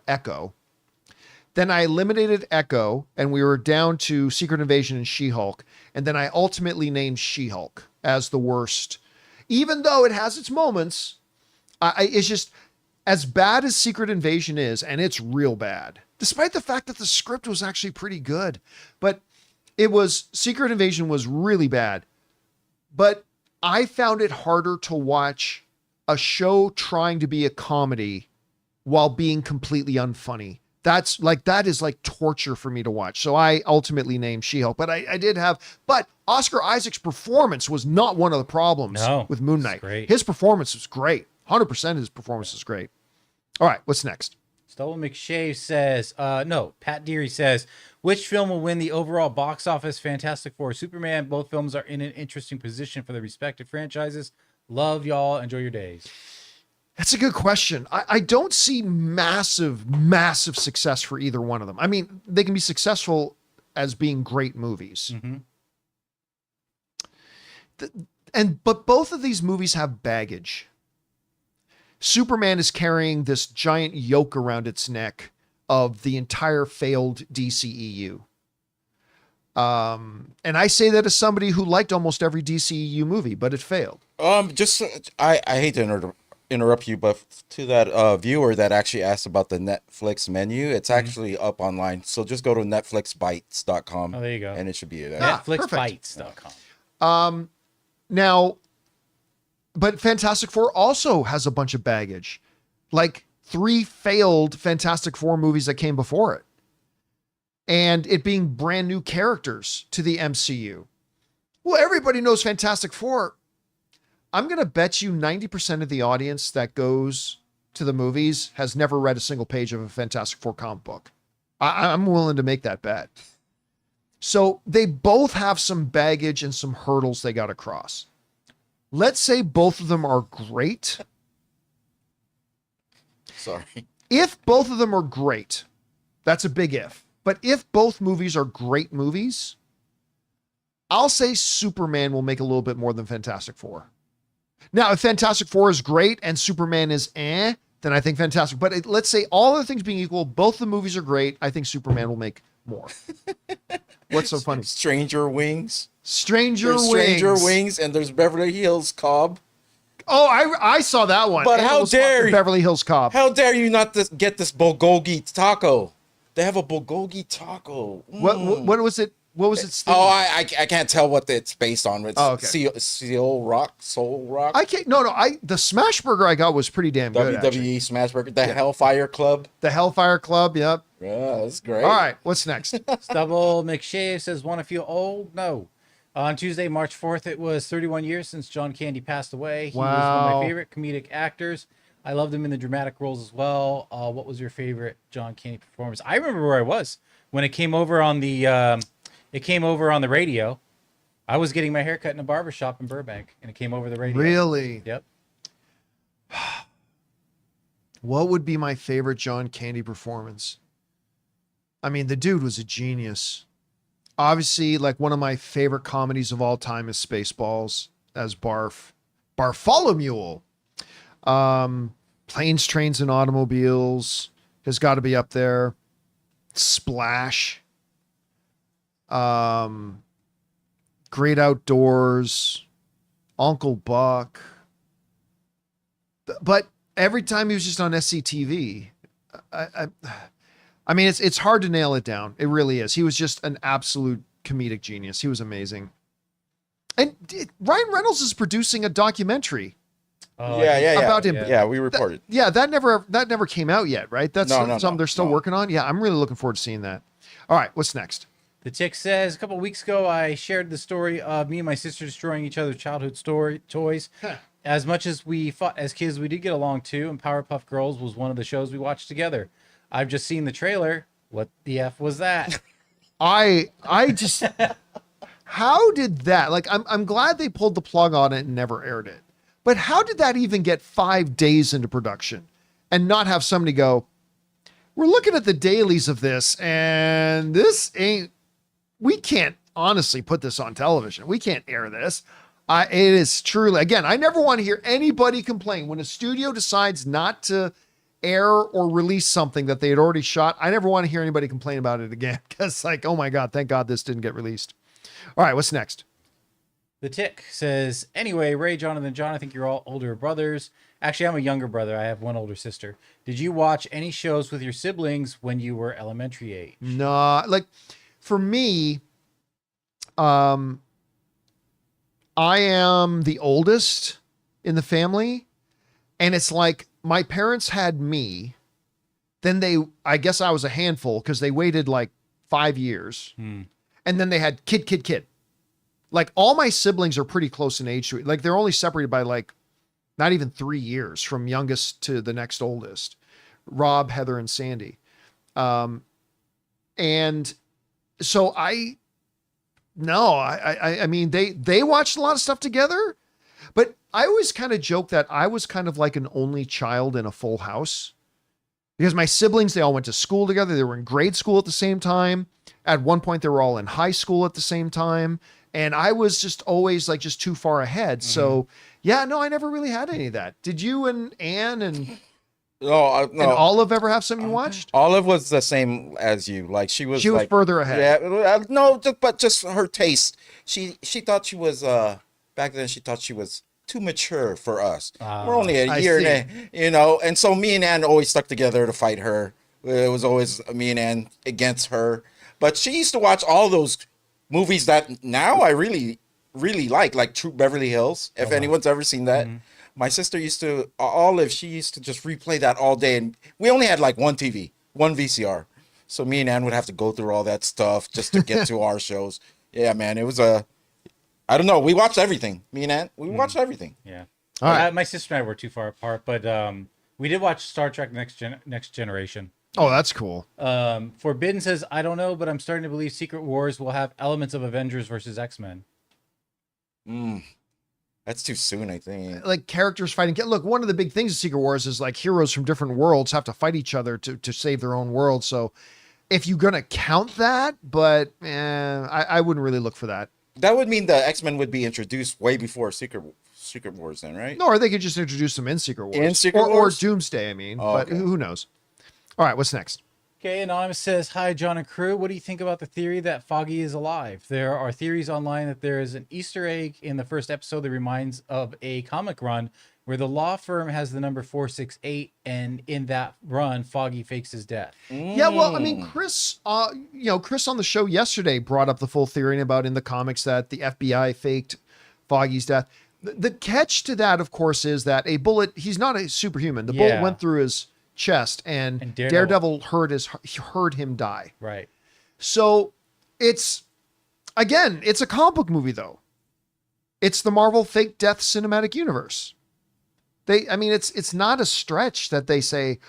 Speaker 1: Echo. Then I eliminated Echo, and we were down to Secret Invasion and She-Hulk, and then I ultimately named She-Hulk as the worst. Even though it has its moments, it's just as bad as Secret Invasion is, and it's real bad, despite the fact that the script was actually pretty good. But Secret Invasion was really bad. But I found it harder to watch a show trying to be a comedy while being completely unfunny. That is like torture for me to watch. So I ultimately named She-Hulk, but Oscar Isaac's performance was not one of the problems with Moon Knight. His performance was great. 100% his performance is great. All right, what's next?
Speaker 3: Stolen McShave says, Pat Deary says, which film will win the overall box office? Fantastic Four, Superman. Both films are in an interesting position for their respective franchises. Love y'all. Enjoy your days.
Speaker 1: That's a good question. I don't see massive success for either one of them. I mean, they can be successful as being great movies.
Speaker 3: Mm-hmm.
Speaker 1: But both of these movies have baggage. Superman is carrying this giant yoke around its neck of the entire failed DCEU. And I say that as somebody who liked almost every DCEU movie, but it failed.
Speaker 2: I hate to interrupt you, but to that viewer that actually asked about the Netflix menu, it's actually up online. So just go to netflixbites.com.
Speaker 3: Oh, there you go.
Speaker 2: And it should be there.
Speaker 3: Netflixbites.com.
Speaker 1: Now, but Fantastic Four also has a bunch of baggage. Like 3 failed Fantastic Four movies that came before it. And it being brand new characters to the MCU. Well, everybody knows Fantastic Four. I'm going to bet you 90% of the audience that goes to the movies has never read a single page of a Fantastic Four comic book. I'm willing to make that bet. So they both have some baggage and some hurdles they got to cross. Let's say both of them are great.
Speaker 2: Sorry.
Speaker 1: If both of them are great, that's a big if. But if both movies are great movies, I'll say Superman will make a little bit more than Fantastic Four. Now, if Fantastic Four is great and Superman is then I think Fantastic. But let's say all other things being equal, both the movies are great. I think Superman will make more. What's so funny?
Speaker 2: Stranger Wings.
Speaker 1: Stranger
Speaker 2: Wings, and there's Beverly Hills Cop.
Speaker 1: Oh, I saw that one.
Speaker 2: But
Speaker 1: And
Speaker 2: how
Speaker 1: it was
Speaker 2: dare
Speaker 1: fucking
Speaker 2: you-
Speaker 1: Beverly Hills Cop.
Speaker 2: How dare you not get this bulgogi taco? They have a bulgogi taco.
Speaker 1: What was it? What was it?
Speaker 2: Oh, I can't tell what it's based on. It's
Speaker 1: okay.
Speaker 2: Soul Rock.
Speaker 1: I can't. No. The smash burger I got was pretty damn good.
Speaker 2: WWE
Speaker 1: Actually.
Speaker 2: Smash Burger. The Hellfire Club.
Speaker 1: The Hellfire Club. Yep.
Speaker 2: Yeah, that's great.
Speaker 1: All right. What's next?
Speaker 3: Stubble McShave says, "Want to feel old? No." On Tuesday, March 4th, it was 31 years since John Candy passed away. He was one of
Speaker 1: Wow.
Speaker 3: my favorite comedic actors. I loved him in the dramatic roles as well. What was your favorite John Candy performance? I remember where I was when it came over on the radio. I was getting my hair cut in a barbershop in Burbank, and it came over the radio.
Speaker 1: Really?
Speaker 3: Yep.
Speaker 1: What would be my favorite John Candy performance? I mean, the dude was a genius. Obviously, like one of my favorite comedies of all time is Spaceballs as Bartholomew. Planes, Trains, and Automobiles has got to be up there. Splash. Great Outdoors. Uncle Buck. But every time he was just on SCTV, I mean, it's hard to nail it down. It really is. He was just an absolute comedic genius. He was amazing. And Ryan Reynolds is producing a documentary.
Speaker 2: Yeah.
Speaker 1: About him.
Speaker 2: Yeah, we reported.
Speaker 1: That never came out yet, right? That's something they're still working on. Yeah, I'm really looking forward to seeing that. All right, what's next?
Speaker 3: The Tick says, a couple of weeks ago, I shared the story of me and my sister destroying each other's childhood toys. As much as we fought as kids, we did get along too, and Powerpuff Girls was one of the shows we watched together. I've just seen the trailer. What the F was that?
Speaker 1: I just how did that? Like, I'm glad they pulled the plug on it and never aired it. But how did that even get 5 days into production and not have somebody go, we're looking at the dailies of this and we can't honestly put this on television. We can't air this. It is truly, again, I never want to hear anybody complain when a studio decides not to air or release something that they had already shot. I never want to hear anybody complain about it again because, like, oh my God, thank God this didn't get released. All right, what's next?
Speaker 3: The Tick says, anyway, Ray, Jonathan, and John, I think you're all older brothers. Actually, I'm a younger brother. I have one older sister. Did you watch any shows with your siblings when you were elementary age?
Speaker 1: No, like for me, I am the oldest in the family, and it's like my parents had me, then I guess I was a handful because they waited like 5 years, and then they had kid. Like all my siblings are pretty close in age to it. Like they're only separated by like not even 3 years from youngest to the next oldest. Rob, Heather, and Sandy. And so I mean, they watched a lot of stuff together, but I always kind of joke that I was kind of like an only child in a full house because my siblings, they all went to school together. They were in grade school at the same time. At one point, they were all in high school at the same time. And I was just always like just too far ahead. Mm-hmm. So yeah, no, I never really had any of that. Did you and Anne and
Speaker 2: no.
Speaker 1: And Olive ever have something you watched?
Speaker 2: Olive was the same as you. Like she was like,
Speaker 1: further ahead.
Speaker 2: Yeah, no, but just her taste. She thought she was back then. She thought she was too mature for us. We're only a year, and so me and Anne always stuck together to fight her. It was always me and Anne against her. But she used to watch all those movies that now I really, really like True Beverly Hills. If anyone's ever seen that. Mm-hmm. My sister used to, Olive, she used to just replay that all day. And we only had like one TV, one VCR. So me and Ann would have to go through all that stuff just to get to our shows. Yeah, man, it was I don't know. We watched everything. Me and Ann, we watched everything.
Speaker 3: Yeah.
Speaker 1: All right.
Speaker 3: My sister and I were too far apart, but we did watch Star Trek Next Generation.
Speaker 1: Oh, that's cool.
Speaker 3: Forbidden says, I don't know, but I'm starting to believe Secret Wars will have elements of Avengers versus X-Men.
Speaker 2: That's too soon, I think.
Speaker 1: like characters fighting. Look, one of the big things in Secret Wars is like heroes from different worlds have to fight each other to save their own world. So if you're going to count that, but I wouldn't really look for that.
Speaker 2: That would mean the X-Men would be introduced way before Secret Wars then, right?
Speaker 1: No, or they could just introduce them in Secret Wars.
Speaker 2: In Secret
Speaker 1: or
Speaker 2: Wars?
Speaker 1: Doomsday, I mean.
Speaker 2: Oh,
Speaker 1: but
Speaker 2: okay.
Speaker 1: who knows? All right, what's next?
Speaker 3: Okay, Anonymous says, hi, John and crew. What do you think about the theory that Foggy is alive? There are theories online that there is an Easter egg in the first episode that reminds of a comic run where the law firm has the number 468, and in that run, Foggy fakes his death.
Speaker 1: Yeah, well, I mean, Chris on the show yesterday brought up the full theory about in the comics that the FBI faked Foggy's death. The catch to that, of course, is that a bullet, he's not a superhuman. The bullet went through his chest, and Daredevil heard him die.
Speaker 3: Right.
Speaker 1: So it's a comic book movie, though. It's the Marvel fake death cinematic universe. It's not a stretch that they say,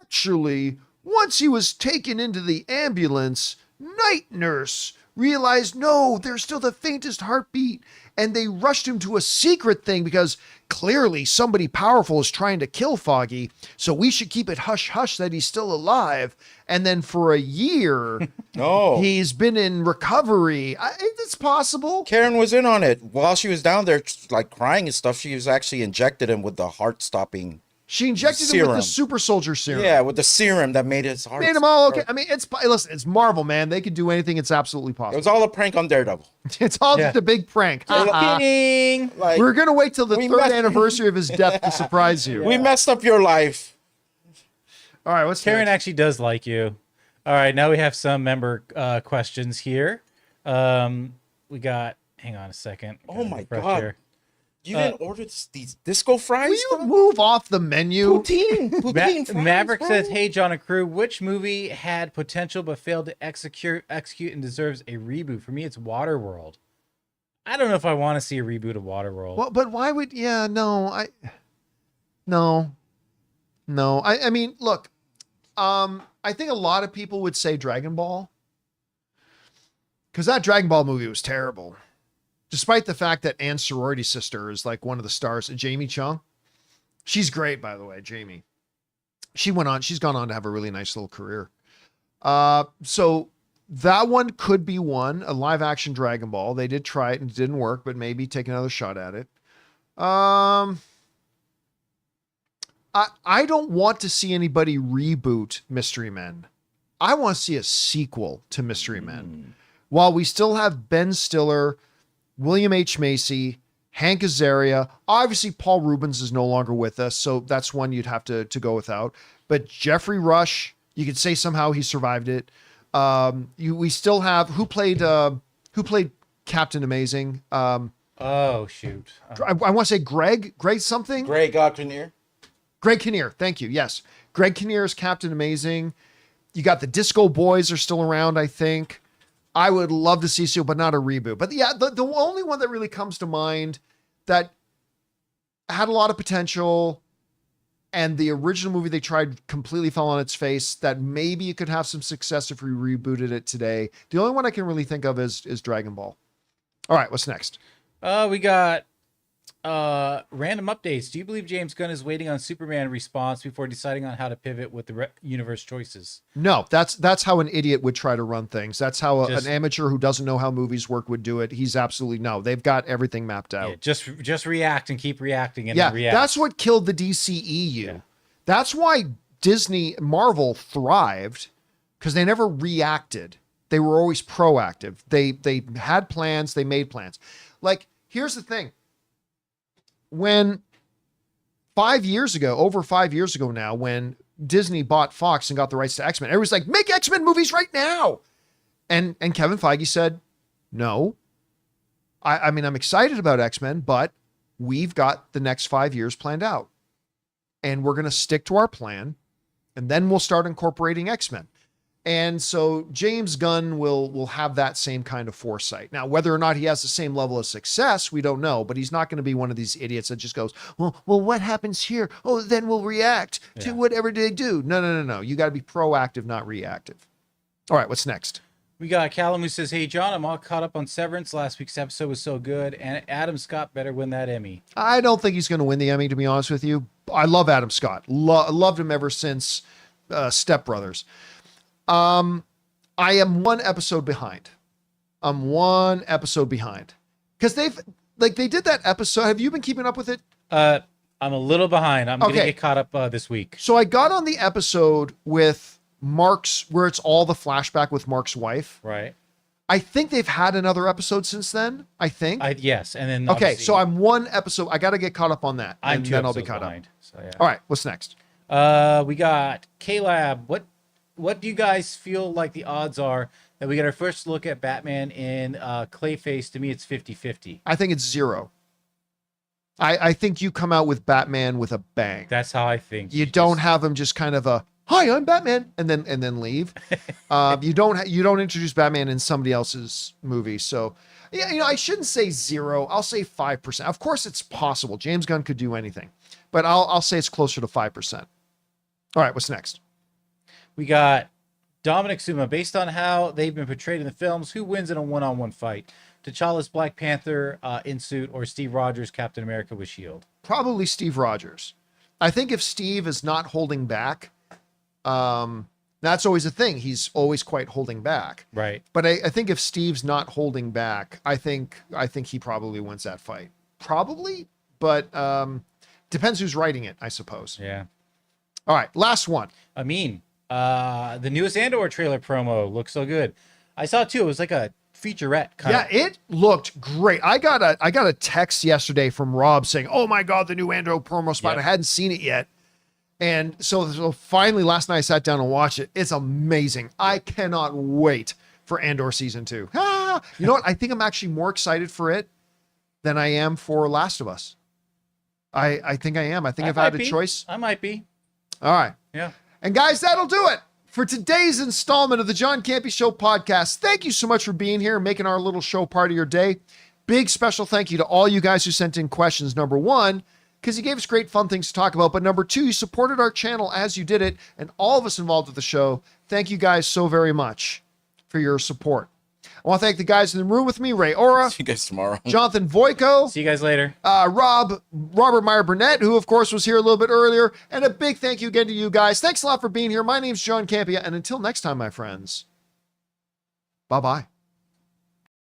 Speaker 1: actually, once he was taken into the ambulance, Night Nurse realized, no, there's still the faintest heartbeat. And they rushed him to a secret thing because clearly somebody powerful is trying to kill Foggy. So we should keep it hush hush that he's still alive. And then for a year, he's been in recovery. It's possible.
Speaker 2: Karen was in on it. While she was down there, like crying and stuff, she was actually injected him with the heart-stopping.
Speaker 1: She injected him with the super soldier serum.
Speaker 2: Yeah, with the serum that made his heart.
Speaker 1: Made him all okay. I mean, it's Marvel, man. They could do anything. It's absolutely possible.
Speaker 2: It was all a prank on Daredevil.
Speaker 1: It's all just a big prank.
Speaker 2: Kidding. Like,
Speaker 1: we're going to wait till the third anniversary of his death to surprise you.
Speaker 2: We messed up your life.
Speaker 1: All right, what's
Speaker 3: Karen
Speaker 1: next?
Speaker 3: actually does like you. All right, now we have some member questions here. We got, hang on a second.
Speaker 2: Oh my
Speaker 3: Refresh
Speaker 2: God.
Speaker 3: here.
Speaker 2: You didn't order these disco fries?
Speaker 1: Will you move off the menu?
Speaker 2: Poutine fries,
Speaker 3: Maverick
Speaker 2: bro.
Speaker 3: says, hey, John and crew, which movie had potential but failed to execute and deserves a reboot? For me, it's Waterworld. I don't know if I want to see a reboot of Waterworld.
Speaker 1: Well, but why would? Yeah, no, I mean, look, I think a lot of people would say Dragon Ball because that Dragon Ball movie was terrible. Despite the fact that Anne's sorority sister is like one of the stars, Jamie Chung. She's great, by the way, Jamie. She's gone on to have a really nice little career. So that one could be one, a live action Dragon Ball. They did try it and it didn't work, but maybe take another shot at it. I don't want to see anybody reboot Mystery Men. I want to see a sequel to Mystery Men. While we still have Ben Stiller, William H. Macy, Hank Azaria. Obviously, Paul Rubens is no longer with us, so that's one you'd have to go without. But Jeffrey Rush, you could say somehow he survived it. We still have who played Captain Amazing.
Speaker 3: Oh shoot!
Speaker 1: I want to say Greg something.
Speaker 2: Greg Kinnear.
Speaker 1: Greg Kinnear. Thank you. Yes, Greg Kinnear is Captain Amazing. You got the Disco Boys are still around, I think. I would love to see but not a reboot. But yeah, the only one that really comes to mind that had a lot of potential and the original movie they tried completely fell on its face, that maybe it could have some success if we rebooted it today. The only one I can really think of is Dragon Ball. All right, what's next?
Speaker 3: We got random updates. Do you believe James Gunn is waiting on Superman response before deciding on how to pivot with the universe choices?
Speaker 1: No, that's how an idiot would try to run things. That's how an amateur who doesn't know how movies work would do it. He's absolutely no. They've got everything mapped out.
Speaker 3: Yeah, just react and keep reacting and then react.
Speaker 1: That's what killed the DCEU. Yeah. That's why Marvel thrived, because they never reacted. They were always proactive. They had plans. They made plans. Like, here's the thing. When over 5 years ago now, when Disney bought Fox and got the rights to X-Men, everyone's like, make X-Men movies right now. And Kevin Feige said, no. I mean, I'm excited about X-Men, but we've got the next 5 years planned out. And we're going to stick to our plan. And then we'll start incorporating X-Men. And so James Gunn will have that same kind of foresight. Now, whether or not he has the same level of success, we don't know, but he's not going to be one of these idiots that just goes, well, what happens here? Oh, then we'll react to whatever they do. No. You got to be proactive, not reactive. All right, what's next?
Speaker 3: We got Callum who says, "Hey John, I'm all caught up on Severance. Last week's episode was so good, and Adam Scott better win that Emmy."
Speaker 1: I don't think he's going to win the Emmy, to be honest with you. I love Adam Scott. Loved him ever since Step Brothers. I am one episode behind. I'm one episode behind. Because they did that episode. Have you been keeping up with it?
Speaker 3: I'm a little behind. I'm gonna get caught up this week.
Speaker 1: So I got on the episode with Mark's, where it's all the flashback with Mark's wife.
Speaker 3: Right.
Speaker 1: I think they've had another episode since then. I think.
Speaker 3: Yes, and then
Speaker 1: Okay, so I'm one episode. I got to get caught up on that,
Speaker 3: I'm
Speaker 1: and
Speaker 3: two
Speaker 1: then I'll be
Speaker 3: episodes
Speaker 1: caught
Speaker 3: behind,
Speaker 1: up.
Speaker 3: So yeah.
Speaker 1: All right, what's next?
Speaker 3: We got K-Lab. What do you guys feel like the odds are that we get our first look at Batman in Clayface? To me, it's 50-50.
Speaker 1: I think it's 0. I think you come out with Batman with a bang.
Speaker 3: That's how I think.
Speaker 1: You don't have him just kind of a "Hi, I'm Batman" and then leave. You don't introduce Batman in somebody else's movie. So yeah, I shouldn't say 0. I'll say 5%. Of course, it's possible. James Gunn could do anything, but I'll say it's closer to 5%. All right, what's next?
Speaker 3: We got Dominic Suma. Based on how they've been portrayed in the films, who wins in a one-on-one fight? T'Challa's Black Panther in suit, or Steve Rogers Captain America with shield?
Speaker 1: Probably Steve Rogers. I think if Steve is not holding back, that's always a thing. He's always quite holding back.
Speaker 3: Right.
Speaker 1: But I think if Steve's not holding back, I think he probably wins that fight. Probably, but depends who's writing it, I suppose.
Speaker 3: Yeah.
Speaker 1: All right, last one.
Speaker 3: The newest Andor trailer promo looks so good. I saw it too. It was like a featurette kind of.
Speaker 1: Yeah, it looked great. I got a text yesterday from Rob saying, "Oh my God, the new Andor promo spot."
Speaker 3: Yep.
Speaker 1: I hadn't seen it yet. And so finally last night I sat down and watched it. It's amazing. I cannot wait for Andor season 2. You know what? I think I'm actually more excited for it than I am for Last of Us. I think I am. I think I've had a choice.
Speaker 3: I might be.
Speaker 1: All right.
Speaker 3: Yeah.
Speaker 1: And guys, that'll do it for today's installment of the John Campea Show podcast. Thank you so much for being here and making our little show part of your day. Big special thank you to all you guys who sent in questions. Number 1, because you gave us great fun things to talk about. But number 2, you supported our channel as you did it. And all of us involved with the show, thank you guys so very much for your support. I want to thank the guys in the room with me, Ray Ora.
Speaker 2: See you guys tomorrow.
Speaker 1: Jonathan Voico.
Speaker 3: See you guys later.
Speaker 1: Robert Meyer Burnett, who of course was here a little bit earlier. And a big thank you again to you guys. Thanks a lot for being here. My name's John Campea. And until next time, my friends, bye-bye.